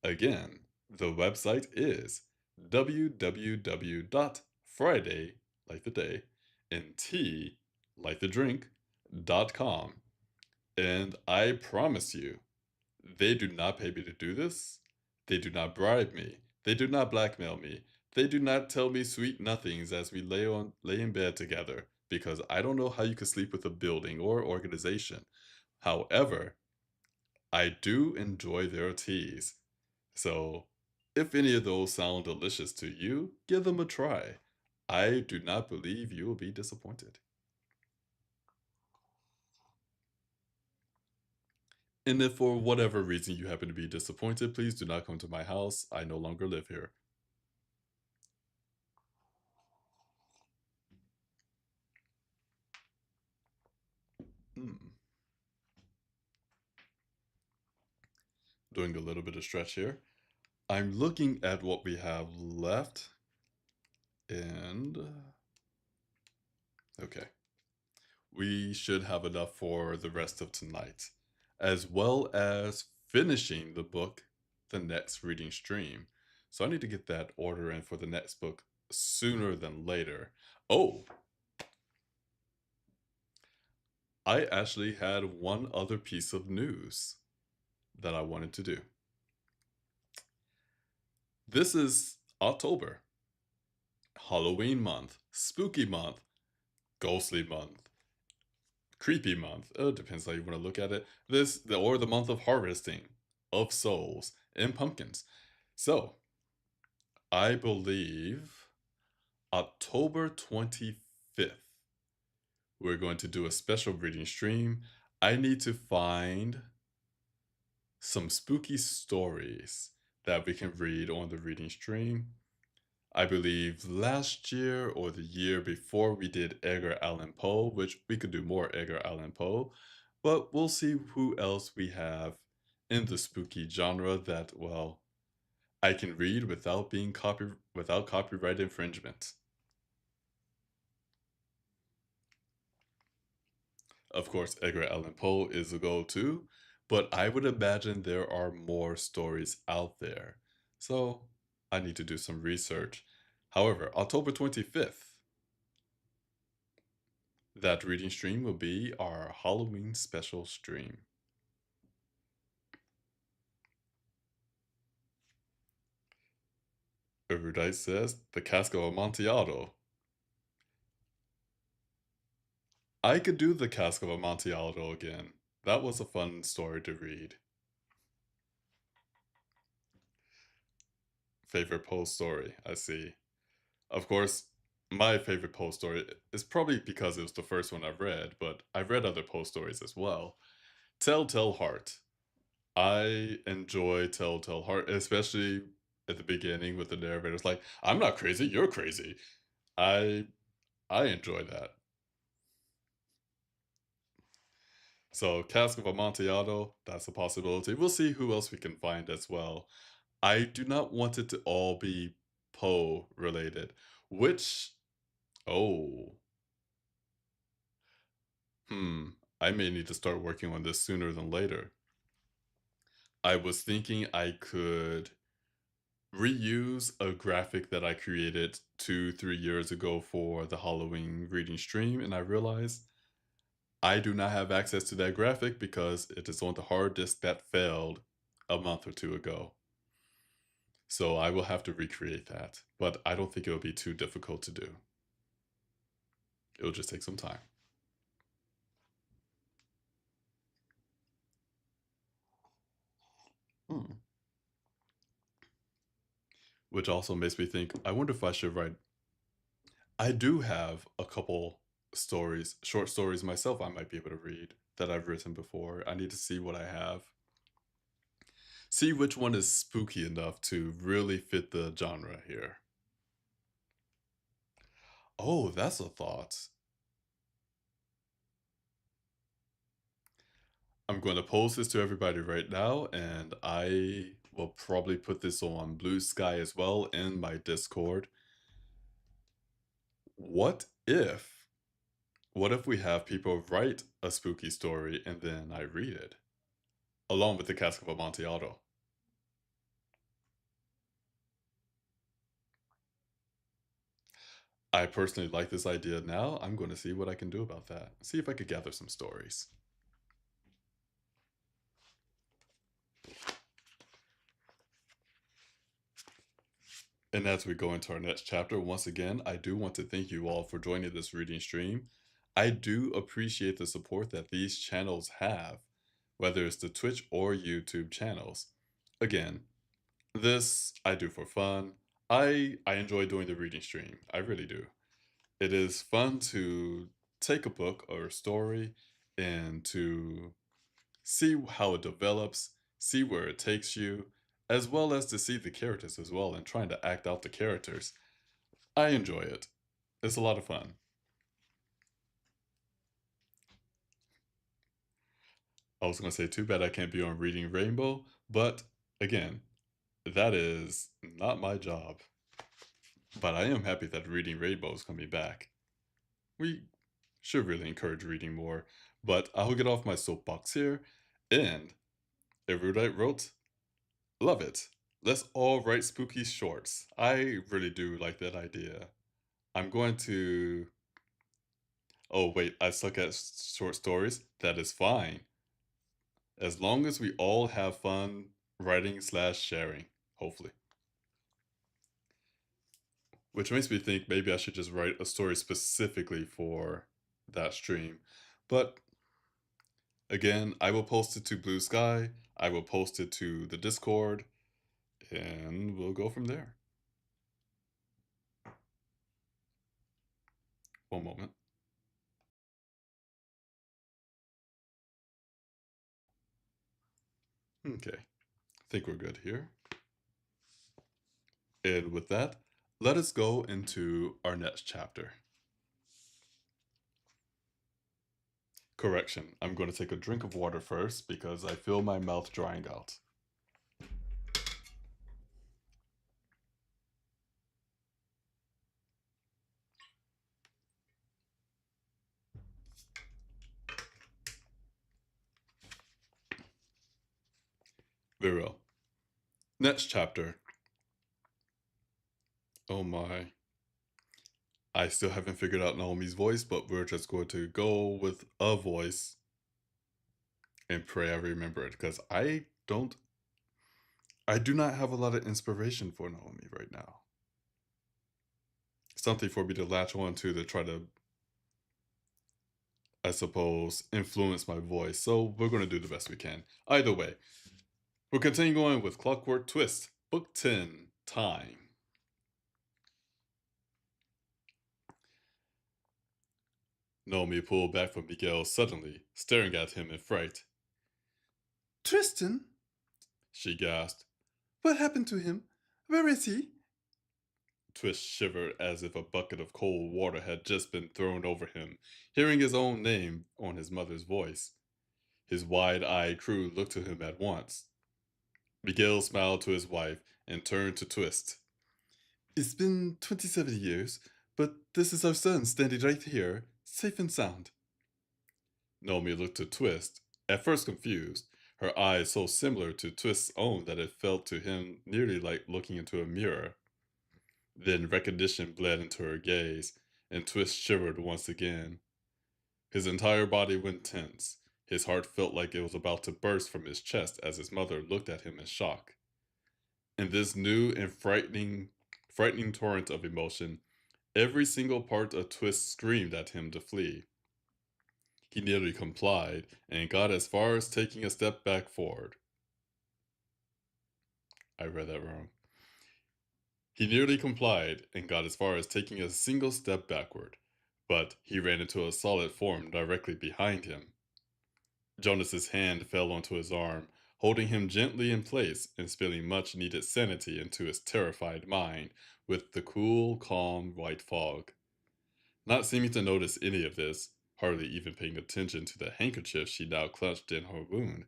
Again, the website is www.friday, like the day, and tea, like the drink.com. And I promise you, they do not pay me to do this. They do not bribe me. They do not blackmail me. They do not tell me sweet nothings as we lay in bed together because I don't know how you could sleep with a building or organization. However, I do enjoy their teas. So, if any of those sound delicious to you, give them a try. I do not believe you will be disappointed. And if for whatever reason you happen to be disappointed, please do not come to my house. I no longer live here. Mm. Doing a little bit of stretch here. I'm looking at what we have left, and okay, we should have enough for the rest of tonight, as well as finishing the book, the next reading stream. So I need to get that order in for the next book sooner than later. Oh, I actually had one other piece of news that I wanted to do. This is October, Halloween month, spooky month, ghostly month, creepy month. It depends how you want to look at it. Or the month of harvesting of souls and pumpkins. So I believe October 25th, we're going to do a special reading stream. I need to find some spooky stories that we can read on the reading stream. I believe last year or the year before we did Edgar Allan Poe, which we could do more Edgar Allan Poe, but we'll see who else we have in the spooky genre that, well, I can read without copyright infringement. Of course, Edgar Allan Poe is a go-to, but I would imagine there are more stories out there. So I need to do some research. However, October 25th, that reading stream will be our Halloween special stream. Erudite says, the Cask of Amontillado. I could do the Cask of Amontillado again. That was a fun story to read. Favorite Poe story, I see. Of course, my favorite Poe story is probably because it was the first one I've read, but I've read other Poe stories as well. Telltale Heart. I enjoy Telltale Heart, especially at the beginning with the narrator's like, I'm not crazy, you're crazy. I I enjoy that. So Cask of Amontillado, that's a possibility. We'll see who else we can find as well. I do not want it to all be Poe related, which oh, hmm, I may need to start working on this sooner than later. I was thinking I could reuse a graphic that I created 2, 3 years ago for the Halloween reading stream, and I realized I do not have access to that graphic because it is on the hard disk that failed a month or two ago. So I will have to recreate that, but I don't think it'll be too difficult to do. It'll just take some time. Hmm. Which also makes me think, I wonder if I should write. I do have a couple stories, short stories myself I might be able to read that I've written before. I need to see what I have. See which one is spooky enough to really fit the genre here. Oh, that's a thought. I'm going to post this to everybody right now, and I will probably put this on Blue Sky as well in my Discord. What if what if we have people write a spooky story and then I read it, along with the Cask of Amontillado? I personally like this idea now. I'm going to see what I can do about that. See if I could gather some stories. And as we go into our next chapter, once again, I do want to thank you all for joining this reading stream. I do appreciate the support that these channels have, whether it's the Twitch or YouTube channels. Again, this I do for fun. I enjoy doing the reading stream. I really do. It is fun to take a book or a story and to see how it develops, see where it takes you, as well as to see the characters as well and trying to act out the characters. I enjoy it. It's a lot of fun. I was going to say, too bad I can't be on Reading Rainbow, but again, that is not my job. But I am happy that Reading Rainbow is coming back. We should really encourage reading more, but I'll get off my soapbox here. And Erudite wrote, love it. Let's all write spooky shorts. I really do like that idea. I'm going to. Oh, wait, I suck at short stories? That is fine. As long as we all have fun writing slash sharing, hopefully. Which makes me think maybe I should just write a story specifically for that stream. But again, I will post it to Blue Sky, I will post it to the Discord, and we'll go from there. One moment. Okay, I think we're good here. And with that, let us go into our next chapter. Correction, I'm going to take a drink of water first because I feel my mouth drying out. Very well. Next chapter. Oh my. I still haven't figured out Naomi's voice, but we're just going to go with a voice and pray I remember it because I do not have a lot of inspiration for Naomi right now. Something for me to latch on to try to, I suppose, influence my voice. So we're going to do the best we can. Either way, we'll continue going with Clockwork Twist, Book 10, Time. Naomi pulled back from Miguel suddenly, staring at him in fright. Tristan? She gasped. What happened to him? Where is he? Twist shivered as if a bucket of cold water had just been thrown over him, hearing his own name on his mother's voice. His wide-eyed crew looked to him at once. Miguel smiled to his wife and turned to Twist. It's been 27 years, but this is our son standing right here, safe and sound. Naomi looked to Twist, at first confused, her eyes so similar to Twist's own that it felt to him nearly like looking into a mirror. Then recognition bled into her gaze, and Twist shivered once again. His entire body went tense. His heart felt like it was about to burst from his chest as his mother looked at him in shock. In this new and frightening torrent of emotion, every single part of Twist screamed at him to flee. He nearly complied and got as far as taking a step back forward. I read that wrong. He nearly complied and got as far as taking a single step backward, but he ran into a solid form directly behind him. Jonas's hand fell onto his arm, holding him gently in place and spilling much needed sanity into his terrified mind with the cool, calm white fog. Not seeming to notice any of this, hardly even paying attention to the handkerchief she now clutched in her wound,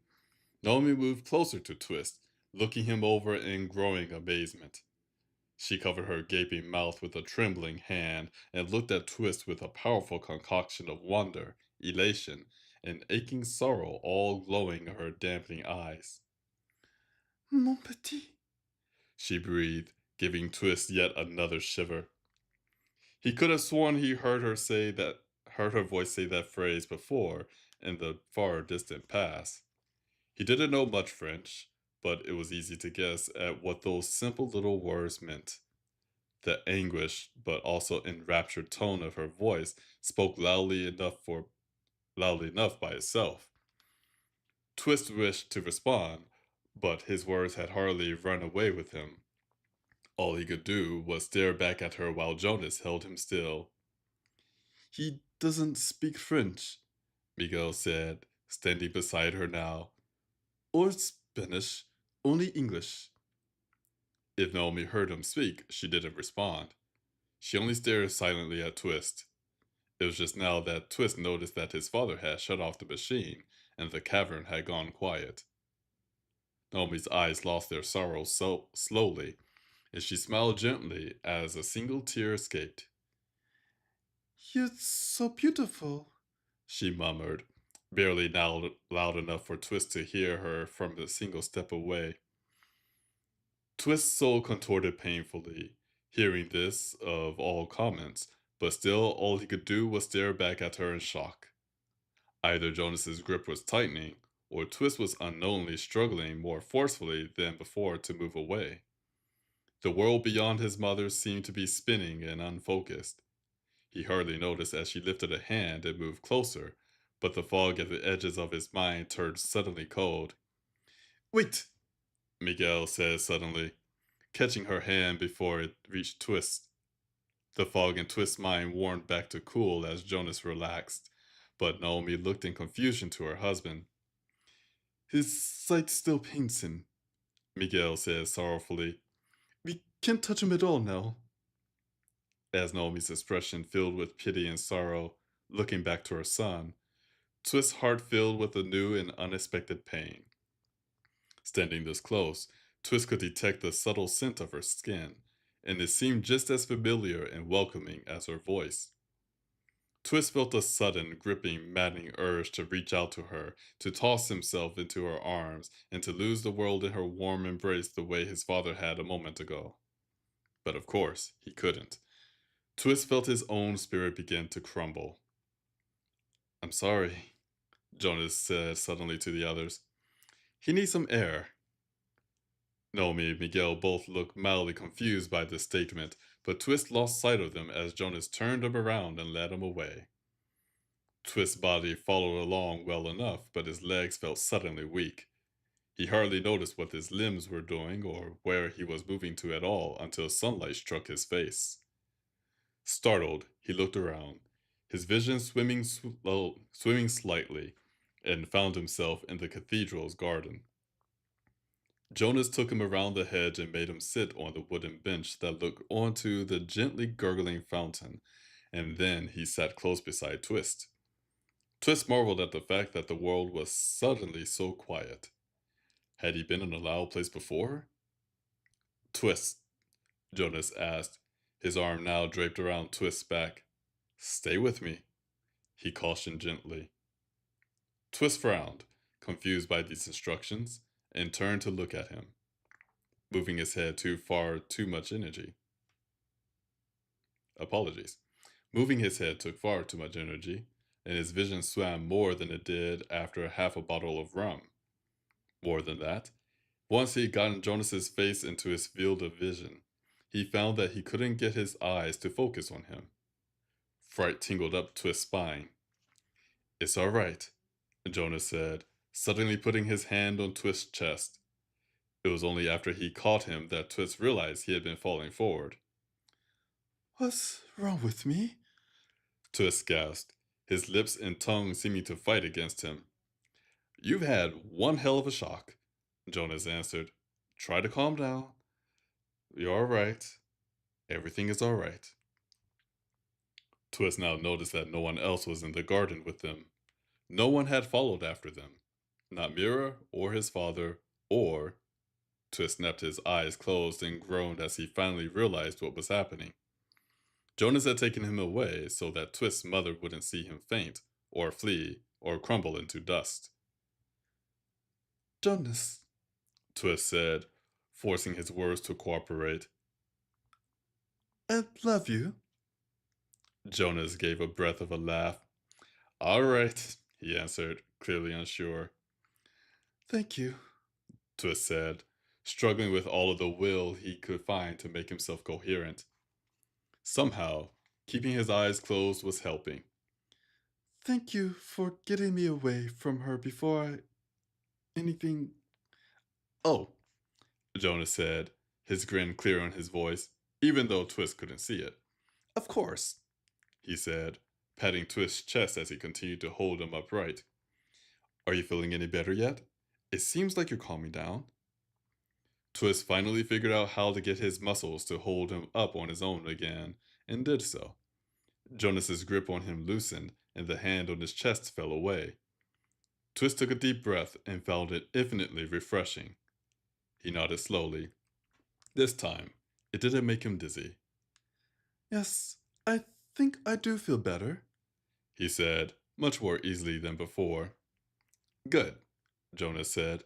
Naomi moved closer to Twist, looking him over in growing amazement. She covered her gaping mouth with a trembling hand and looked at Twist with a powerful concoction of wonder, elation, and aching sorrow all glowing in her dampening eyes. Mon petit. She breathed, giving Twist yet another shiver. He could have sworn he heard her voice say that phrase before in the far distant past. He didn't know much French, but it was easy to guess at what those simple little words meant. The anguished but also enraptured tone of her voice spoke loudly enough by itself. Twist wished to respond, but his words had hardly run away with him. All he could do was stare back at her while Jonas held him still. He doesn't speak French, Miguel said, standing beside her now. Or Spanish, only English. If Naomi heard him speak, she didn't respond. She only stared silently at Twist. It was just now that Twist noticed that his father had shut off the machine, and the cavern had gone quiet. Naomi's eyes lost their sorrow so slowly, and she smiled gently as a single tear escaped. You're so beautiful. She murmured, barely loud enough for Twist to hear her from a single step away. Twist's soul contorted painfully, hearing this of all comments, but still all he could do was stare back at her in shock. Either Jonas's grip was tightening, or Twist was unknowingly struggling more forcefully than before to move away. The world beyond his mother seemed to be spinning and unfocused. He hardly noticed as she lifted a hand and moved closer, but the fog at the edges of his mind turned suddenly cold. Wait, Miguel said suddenly, catching her hand before it reached Twist. The fog in Twist's mind warmed back to cool as Jonas relaxed, but Naomi looked in confusion to her husband. His sight still pains him, Miguel said sorrowfully. We can't touch him at all now. As Naomi's expression filled with pity and sorrow, looking back to her son, Twist's heart filled with a new and unexpected pain. Standing this close, Twist could detect the subtle scent of her skin, and it seemed just as familiar and welcoming as her voice. Twist felt a sudden, gripping, maddening urge to reach out to her, to toss himself into her arms, and to lose the world in her warm embrace the way his father had a moment ago. But of course, he couldn't. Twist felt his own spirit begin to crumble. I'm sorry, Jonas said suddenly to the others. He needs some air. Naomi and Miguel both looked mildly confused by this statement, but Twist lost sight of them as Jonas turned him around and led him away. Twist's body followed along well enough, but his legs felt suddenly weak. He hardly noticed what his limbs were doing or where he was moving to at all until sunlight struck his face. Startled, he looked around, his vision swimming slightly, and found himself in the cathedral's garden. Jonas took him around the hedge and made him sit on the wooden bench that looked onto the gently gurgling fountain, and then he sat close beside Twist. Twist marveled at the fact that the world was suddenly so quiet. Had he been in a loud place before? Twist, Jonas asked, his arm now draped around Twist's back. Stay with me, he cautioned gently. Twist frowned, confused by these instructions, and turned to look at him, moving his head too much energy. Apologies. Moving his head took far too much energy, and his vision swam more than it did after half a bottle of rum. More than that, once he had gotten Jonas's face into his field of vision, he found that he couldn't get his eyes to focus on him. Fright tingled up to his spine. It's all right, Jonas said, suddenly putting his hand on Twist's chest. It was only after he caught him that Twist realized he had been falling forward. What's wrong with me? Twist gasped, his lips and tongue seeming to fight against him. You've had one hell of a shock, Jonas answered. Try to calm down. You're all right. Everything is all right. Twist now noticed that no one else was in the garden with them. No one had followed after them. Not Mira or his father or Twist snapped his eyes closed and groaned as he finally realized what was happening. Jonas had taken him away so that Twist's mother wouldn't see him faint, or flee, or crumble into dust. Jonas, Twist said, forcing his words to cooperate. I love you. Jonas gave a breath of a laugh. All right, he answered, clearly unsure. Thank you, Twist said, struggling with all of the will he could find to make himself coherent. Somehow, keeping his eyes closed was helping. Thank you for getting me away from her before anything. Oh, Jonas said, his grin clear on his voice, even though Twist couldn't see it. Of course, he said, patting Twist's chest as he continued to hold him upright. Are you feeling any better yet? It seems like you're calming down. Twist finally figured out how to get his muscles to hold him up on his own again, and did so. Jonas's grip on him loosened, and the hand on his chest fell away. Twist took a deep breath and found it infinitely refreshing. He nodded slowly. This time, it didn't make him dizzy. Yes, I think I do feel better, he said, much more easily than before. Good, Jonas said.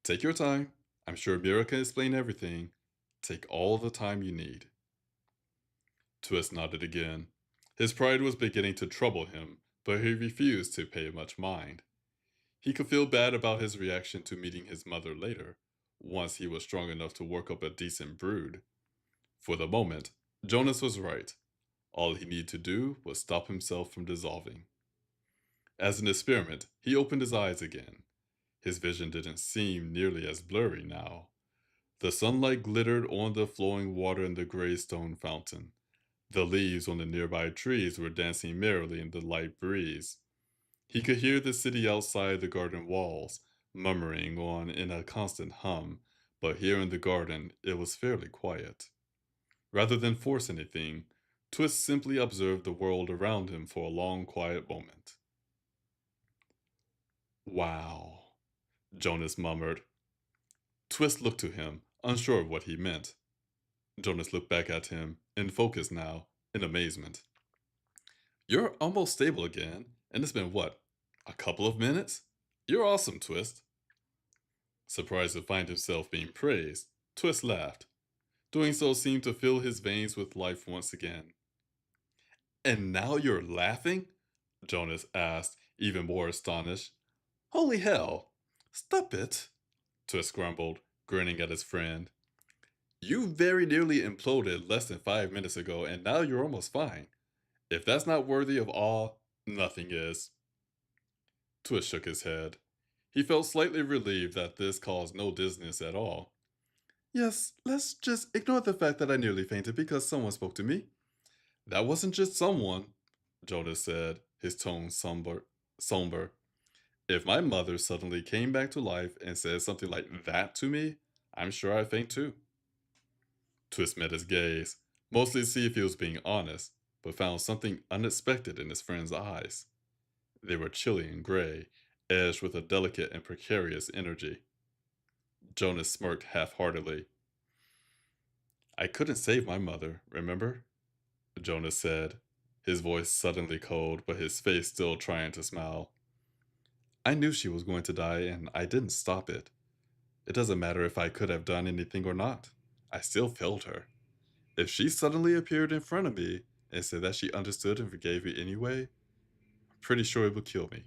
Take your time. I'm sure Mira can explain everything. Take all the time you need. Twist nodded again. His pride was beginning to trouble him, but he refused to pay much mind. He could feel bad about his reaction to meeting his mother later, once he was strong enough to work up a decent brood. For the moment, Jonas was right. All he needed to do was stop himself from dissolving. As an experiment, he opened his eyes again. His vision didn't seem nearly as blurry now. The sunlight glittered on the flowing water in the gray stone fountain. The leaves on the nearby trees were dancing merrily in the light breeze. He could hear the city outside the garden walls, murmuring on in a constant hum, but here in the garden it was fairly quiet. Rather than force anything, Twist simply observed the world around him for a long, quiet moment. Wow, Jonas murmured. Twist looked to him, unsure of what he meant. Jonas looked back at him, in focus now, in amazement. You're almost stable again, and it's been what, a couple of minutes? You're awesome, Twist. Surprised to find himself being praised, Twist laughed. Doing so seemed to fill his veins with life once again. And now you're laughing? Jonas asked, even more astonished. Holy hell! Stop it, Twist grumbled, grinning at his friend. You very nearly imploded less than 5 minutes ago, and now you're almost fine. If that's not worthy of awe, nothing is. Twist shook his head. He felt slightly relieved that this caused no dizziness at all. Yes, let's just ignore the fact that I nearly fainted because someone spoke to me. That wasn't just someone, Jonas said, his tone somber. If my mother suddenly came back to life and said something like that to me, I'm sure I'd faint too. Twist met his gaze, mostly to see if he was being honest, but found something unexpected in his friend's eyes. They were chilly and gray, edged with a delicate and precarious energy. Jonas smirked half-heartedly. I couldn't save my mother, remember? Jonas said, his voice suddenly cold, but his face still trying to smile. I knew she was going to die, and I didn't stop it. It doesn't matter if I could have done anything or not. I still failed her. If she suddenly appeared in front of me and said that she understood and forgave me anyway, I'm pretty sure it would kill me.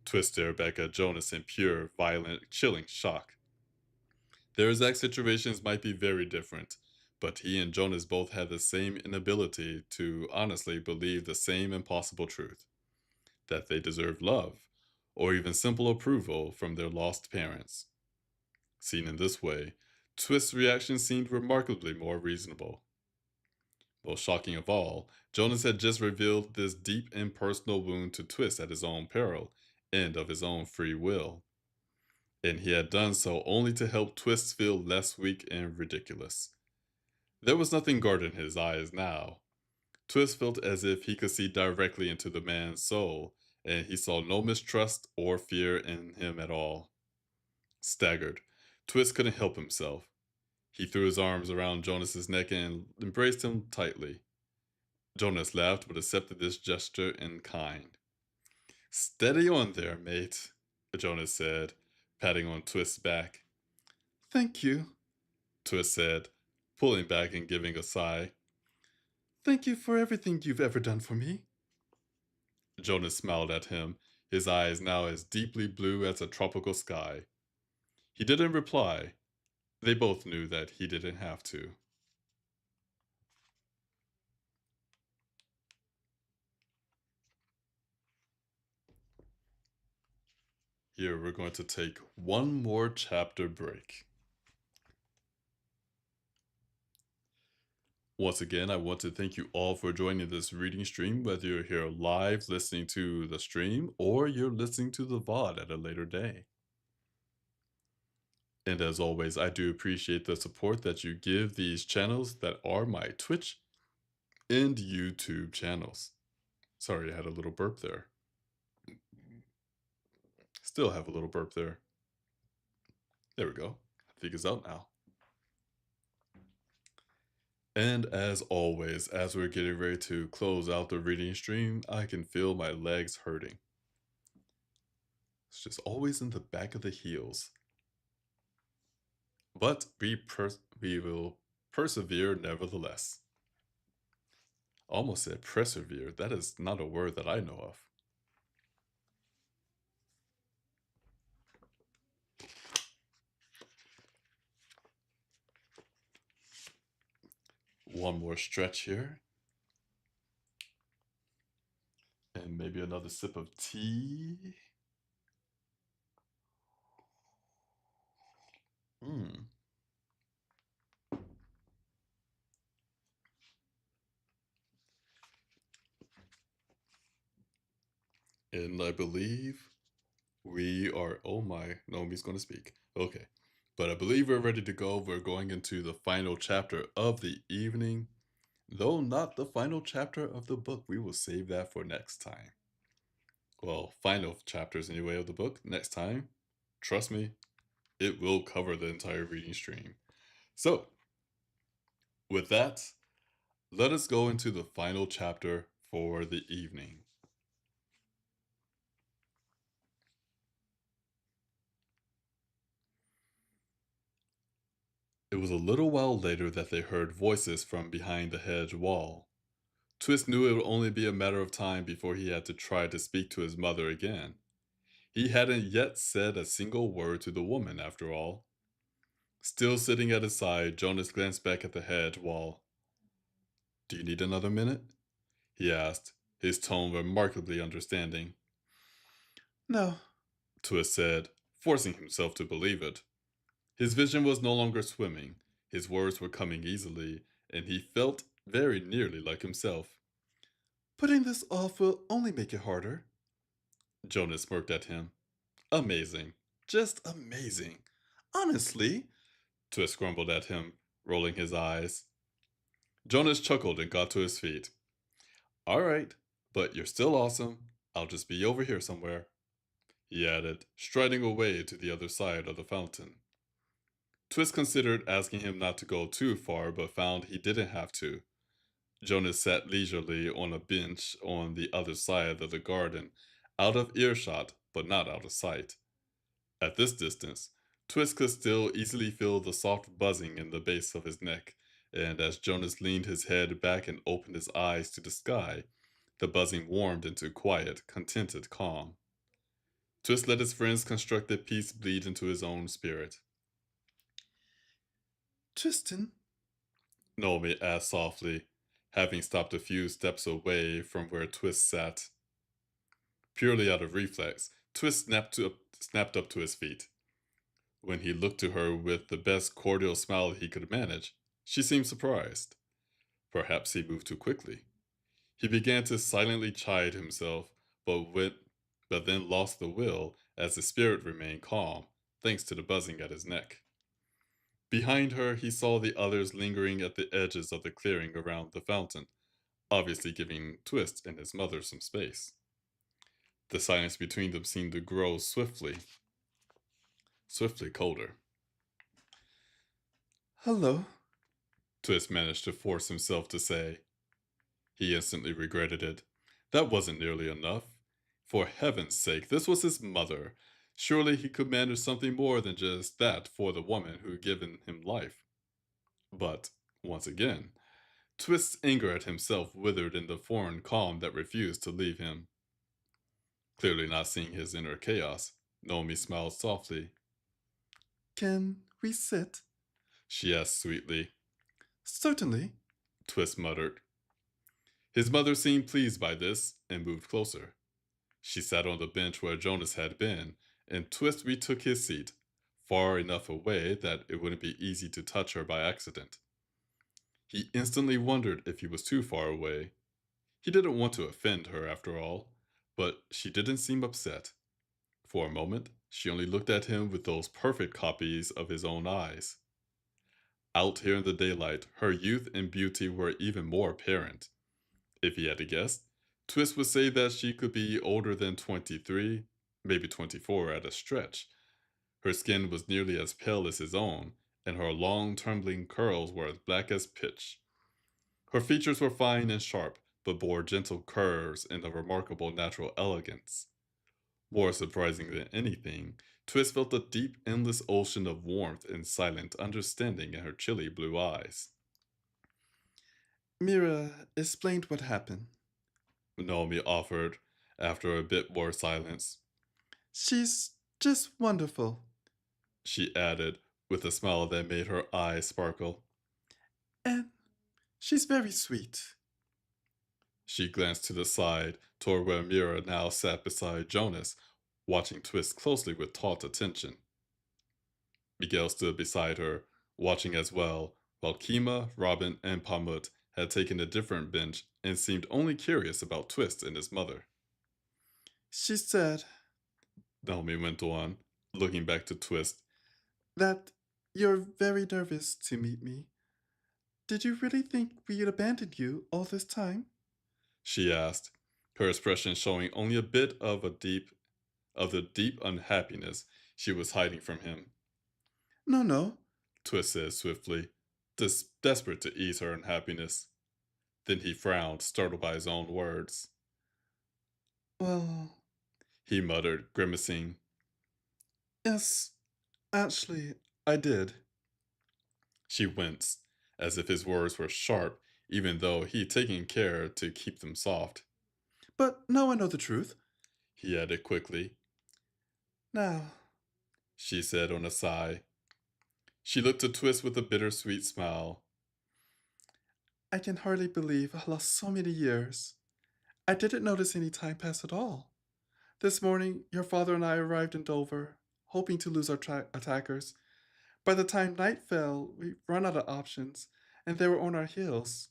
Twist stared back at Jonas in pure, violent, chilling shock. Their exact situations might be very different, but he and Jonas both had the same inability to honestly believe the same impossible truth that they deserved love, or even simple approval from their lost parents. Seen in this way, Twist's reaction seemed remarkably more reasonable. Most shocking of all, Jonas had just revealed this deep impersonal wound to Twist at his own peril and of his own free will. and he had done so only to help Twist feel less weak and ridiculous. There was nothing guarding his eyes now. Twist felt as if he could see directly into the man's soul, and he saw no mistrust or fear in him at all. Staggered, Twist couldn't help himself. He threw his arms around Jonas's neck and embraced him tightly. Jonas laughed but accepted this gesture in kind. Steady on there, mate, Jonas said, patting on Twist's back. Thank you. Twist said, pulling back and giving a sigh. Thank you for everything you've ever done for me. Jonas smiled at him, his eyes now as deeply blue as a tropical sky. He didn't reply. They both knew that he didn't have to. Here, we're going to take one more chapter break. Once again, I want to thank you all for joining this reading stream, whether you're here live listening to the stream or you're listening to the VOD at a later day. And as always, I do appreciate the support that you give these channels that are my Twitch and YouTube channels. Sorry, I had a little burp there. Still have a little burp there. There we go. I think it's out now. And as always, as we're getting ready to close out the reading stream, I can feel my legs hurting. It's just always in the back of the heels. But we will persevere nevertheless. Almost said persevere. That is not a word that I know of. One more stretch here. And maybe another sip of tea. Hmm. And I believe we are. Oh my, Naomi's going to speak. Okay. But I believe we're ready to go. We're going into the final chapter of the evening. Though not the final chapter of the book. We will save that for next time. Well, final chapters anyway of the book next time. Trust me, it will cover the entire reading stream. So, with that, let us go into the final chapter for the evening. It was a little while later that they heard voices from behind the hedge wall. Twist knew it would only be a matter of time before he had to try to speak to his mother again. He hadn't yet said a single word to the woman, after all. Still sitting at his side, Jonas glanced back at the hedge wall. Do you need another minute? He asked, his tone remarkably understanding. No. Twist said, forcing himself to believe it. His vision was no longer swimming, his words were coming easily, and he felt very nearly like himself. Putting this off will only make it harder. Jonas smirked at him. Amazing. Just amazing. Honestly, Twist grumbled at him, rolling his eyes. Jonas chuckled and got to his feet. All right, but you're still awesome. I'll just be over here somewhere, he added, striding away to the other side of the fountain. Twist considered asking him not to go too far, but found he didn't have to. Jonas sat leisurely on a bench on the other side of the garden, out of earshot, but not out of sight. At this distance, Twist could still easily feel the soft buzzing in the base of his neck, and as Jonas leaned his head back and opened his eyes to the sky, the buzzing warmed into quiet, contented calm. Twist let his friend's constructed peace bleed into his own spirit. Tristan, Naomi asked softly, having stopped a few steps away from where Twist sat. Purely out of reflex, Twist snapped up to his feet. When he looked to her with the best cordial smile he could manage, she seemed surprised. Perhaps he moved too quickly. He began to silently chide himself, but then lost the will as the spirit remained calm, thanks to the buzzing at his neck. Behind her, he saw the others lingering at the edges of the clearing around the fountain, obviously giving Twist and his mother some space. The silence between them seemed to grow swiftly colder. Hello. Twist managed to force himself to say. He instantly regretted it. That wasn't nearly enough. For heaven's sake, this was his mother. Surely he could manage something more than just that for the woman who had given him life. But, once again, Twist's anger at himself withered in the foreign calm that refused to leave him. Clearly not seeing his inner chaos, Naomi smiled softly. Can we sit? She asked sweetly. Certainly. Twist muttered. His mother seemed pleased by this and moved closer. She sat on the bench where Jonas had been, and Twist retook his seat, far enough away that it wouldn't be easy to touch her by accident. He instantly wondered if he was too far away. He didn't want to offend her, after all, but she didn't seem upset. For a moment, she only looked at him with those perfect copies of his own eyes. Out here in the daylight, her youth and beauty were even more apparent. If he had to guess, Twist would say that she could be older than 23, maybe 24 at a stretch. Her skin was nearly as pale as his own, and her long, tumbling curls were as black as pitch. Her features were fine and sharp, but bore gentle curves and a remarkable natural elegance. More surprising than anything, Twist felt a deep, endless ocean of warmth and silent understanding in her chilly blue eyes. Mira explained what happened. Naomi offered, after a bit more silence. She's just wonderful. She added, with a smile that made her eyes sparkle. And she's very sweet. She glanced to the side, toward where Mira now sat beside Jonas, watching Twist closely with taut attention. Miguel stood beside her, watching as well, while Kima, Robin, and Pamut had taken a different bench and seemed only curious about Twist and his mother. She said Naomi went on, looking back to Twist. that you're very nervous to meet me. Did you really think we'd abandoned you all this time? She asked, her expression showing only a bit of the deep unhappiness she was hiding from him. No, no. Twist said swiftly, desperate to ease her unhappiness. Then he frowned, startled by his own words. Well, He muttered, grimacing. yes, actually, I did. She winced, as if his words were sharp, even though he'd taken care to keep them soft. But now I know the truth. He added quickly. Now, She said on a sigh. She looked to Twist with a bittersweet smile. I can hardly believe I lost so many years. I didn't notice any time pass at all. This morning, your father and I arrived in Dover, hoping to lose our attackers. By the time night fell, we run out of options, and they were on our heels,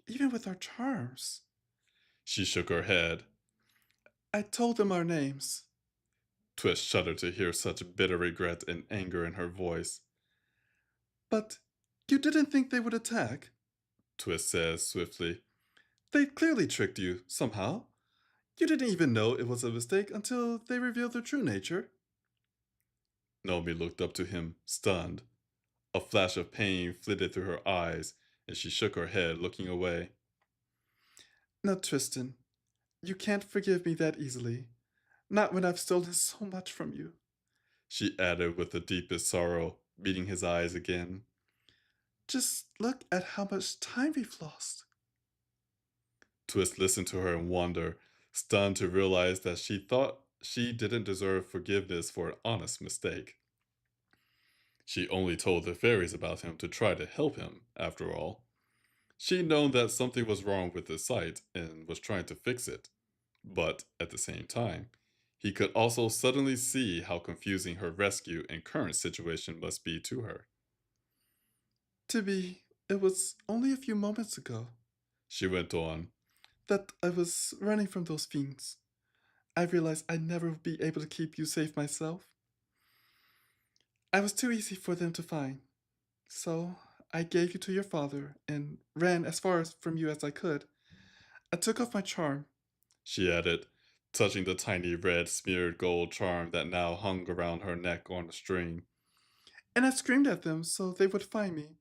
even with our charms. She shook her head. I told them our names. Twist shuddered to hear such bitter regret and anger in her voice. But you didn't think they would attack? Twist said swiftly. They clearly tricked you, somehow. You didn't even know it was a mistake until they revealed their true nature. Naomi looked up to him, stunned. A flash of pain flitted through her eyes, and she shook her head, looking away. Now, Tristan, you can't forgive me that easily. Not when I've stolen so much from you. She added with the deepest sorrow, meeting his eyes again. Just look at how much time we've lost. Twist listened to her in wonder, stunned to realize that she thought she didn't deserve forgiveness for an honest mistake. She only told the fairies about him to try to help him, after all. She'd known that something was wrong with his sight and was trying to fix it. But, at the same time, he could also suddenly see how confusing her rescue and current situation must be to her. Tibby, it was only a few moments ago She went on. that I was running from those fiends. I realized I'd never be able to keep you safe myself. I was too easy for them to find, so I gave you to your father and ran as far as from you as I could. I took off my charm, she added, touching the tiny red smeared gold charm that now hung around her neck on a string. and I screamed at them so they would find me.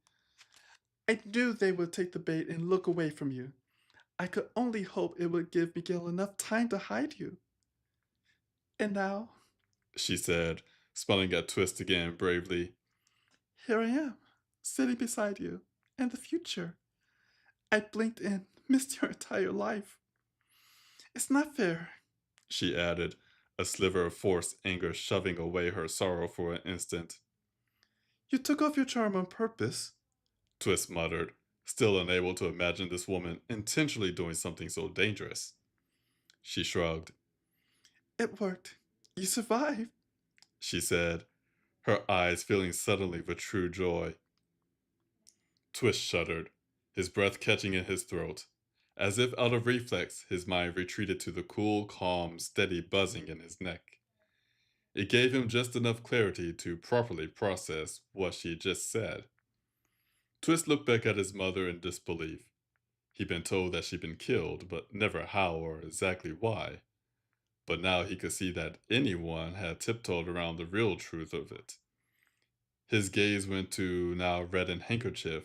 I knew they would take the bait and look away from you. I could only hope it would give Miguel enough time to hide you. And now, She said, smiling at Twist again bravely. here I am, sitting beside you, and the future. I blinked and missed your entire life. It's not fair. She added, a sliver of forced anger shoving away her sorrow for an instant. You took off your charm on purpose. Twist muttered, still unable to imagine this woman intentionally doing something so dangerous. She shrugged. It worked. You survived. She said, her eyes filling suddenly with true joy. Twist shuddered, his breath catching in his throat. As if out of reflex, his mind retreated to the cool, calm, steady buzzing in his neck. It gave him just enough clarity to properly process what she just said. Twist looked back at his mother in disbelief. He'd been told that she'd been killed, but never how or exactly why. But now he could see that anyone had tiptoed around the real truth of it. His gaze went to the now reddened handkerchief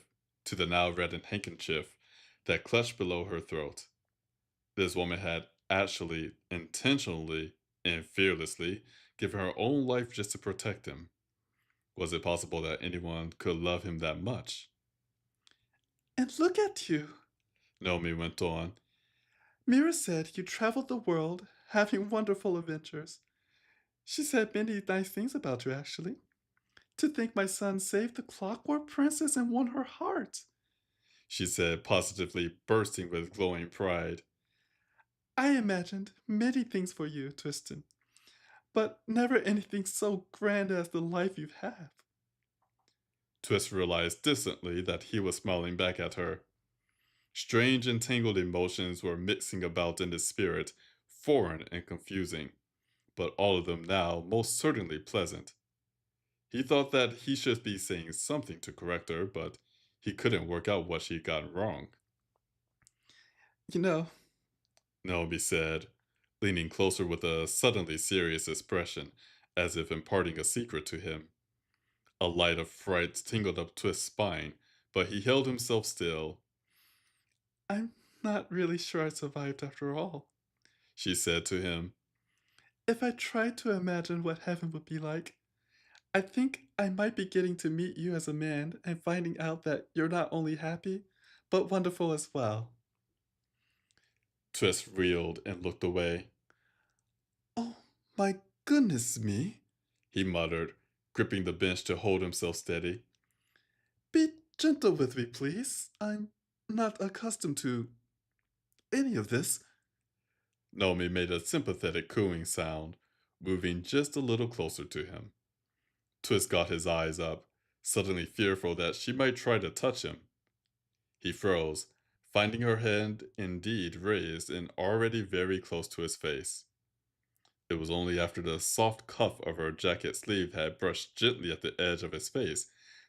that clutched below her throat. This woman had actually, intentionally, and fearlessly given her own life just to protect him. Was it possible that anyone could love him that much? And look at you. Naomi went on. Mira said you traveled the world, having wonderful adventures. She said many nice things about you, actually. To think my son saved the Clockwork Princess and won her heart. She said, positively bursting with glowing pride. I imagined many things for you, Tristan, but never anything so grand as the life you have. Twist realized distantly that he was smiling back at her. Strange entangled emotions were mixing about in his spirit, foreign and confusing, but all of them now most certainly pleasant. He thought that he should be saying something to correct her, but he couldn't work out what she'd gotten wrong. You know, Naomi said, leaning closer with a suddenly serious expression, as if imparting a secret to him. A light of fright tingled up Twist's spine, but he held himself still. I'm not really sure I survived after all. She said to him. If I tried to imagine what heaven would be like, I think I might be getting to meet you as a man and finding out that you're not only happy, but wonderful as well. Twist reeled and looked away. Oh, my goodness me. He muttered, gripping the bench to hold himself steady. Be gentle with me, please. I'm not accustomed to any of this. Naomi made a sympathetic cooing sound, moving just a little closer to him. Twist got his eyes up, suddenly fearful that she might try to touch him. He froze, finding her hand indeed raised and already very close to his face. It was only after the soft cuff of her jacket sleeve had brushed gently at the edge of his face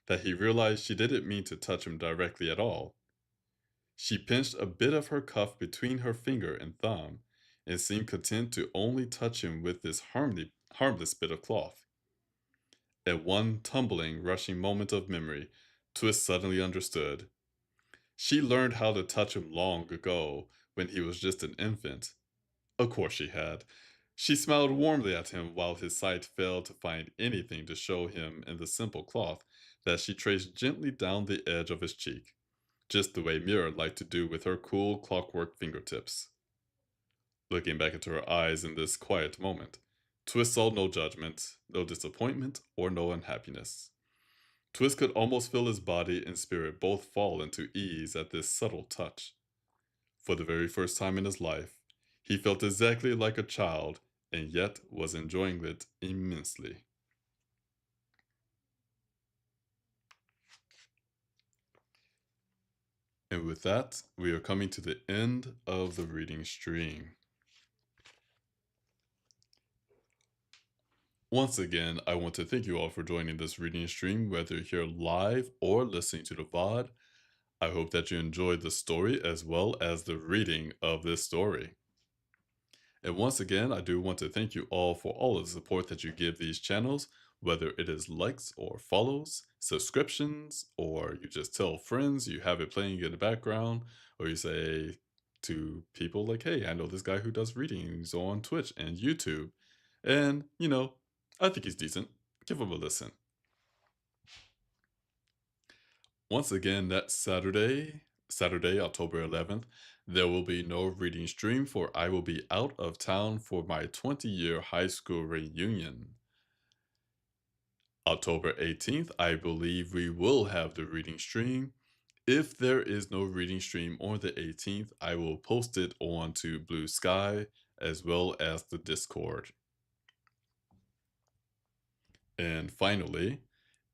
that he realized she didn't mean to touch him directly at all. She pinched a bit of her cuff between her finger and thumb and seemed content to only touch him with this harmless bit of cloth. At one tumbling, rushing moment of memory, Twist suddenly understood. She learned how to touch him long ago when he was just an infant. Of course she had. She smiled warmly at him while his sight failed to find anything to show him in the simple cloth that she traced gently down the edge of his cheek, just the way Mira liked to do with her cool clockwork fingertips. Looking back into her eyes in this quiet moment, Twist saw no judgment, no disappointment, or no unhappiness. Twist could almost feel his body and spirit both fall into ease at this subtle touch. For the very first time in his life, he felt exactly like a child and yet was enjoying it immensely. And with that, we are coming to the end of the reading stream. Once again, I want to thank you all for joining this reading stream, whether you're here live or listening to the VOD. I hope that you enjoyed the story as well as the reading of this story. And once again, I do want to thank you all for all of the support that you give these channels, whether it is likes or follows, subscriptions, or you just tell friends you have it playing in the background, or you say to people like, hey, I know this guy who does readings on Twitch and YouTube. And, I think he's decent. Give him a listen. Once again, that Saturday, October 11th, there will be no reading stream for I will be out of town for my 20-year high school reunion. October 18th, I believe we will have the reading stream. If there is no reading stream on the 18th, I will post it onto Blue Sky as well as the Discord. And finally,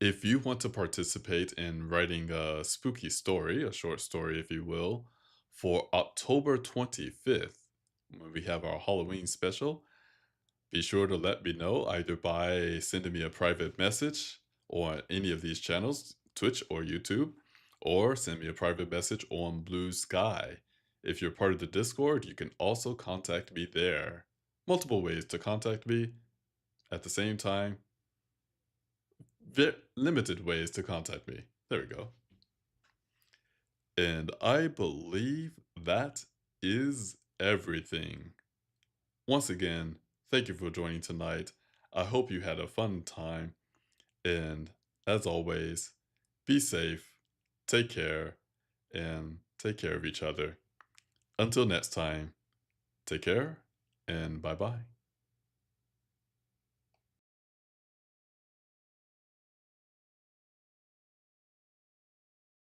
if you want to participate in writing a spooky story, a short story, if you will, for October 25th, when we have our Halloween special, be sure to let me know either by sending me a private message on any of these channels, Twitch or YouTube, or send me a private message on Blue Sky. If you're part of the Discord, you can also contact me there. Multiple ways to contact me at the same time, limited ways to contact me. There we go. And I believe that is everything. Once again, thank you for joining tonight. I hope you had a fun time. And as always, be safe, take care, and take care of each other. Until next time, take care and bye bye.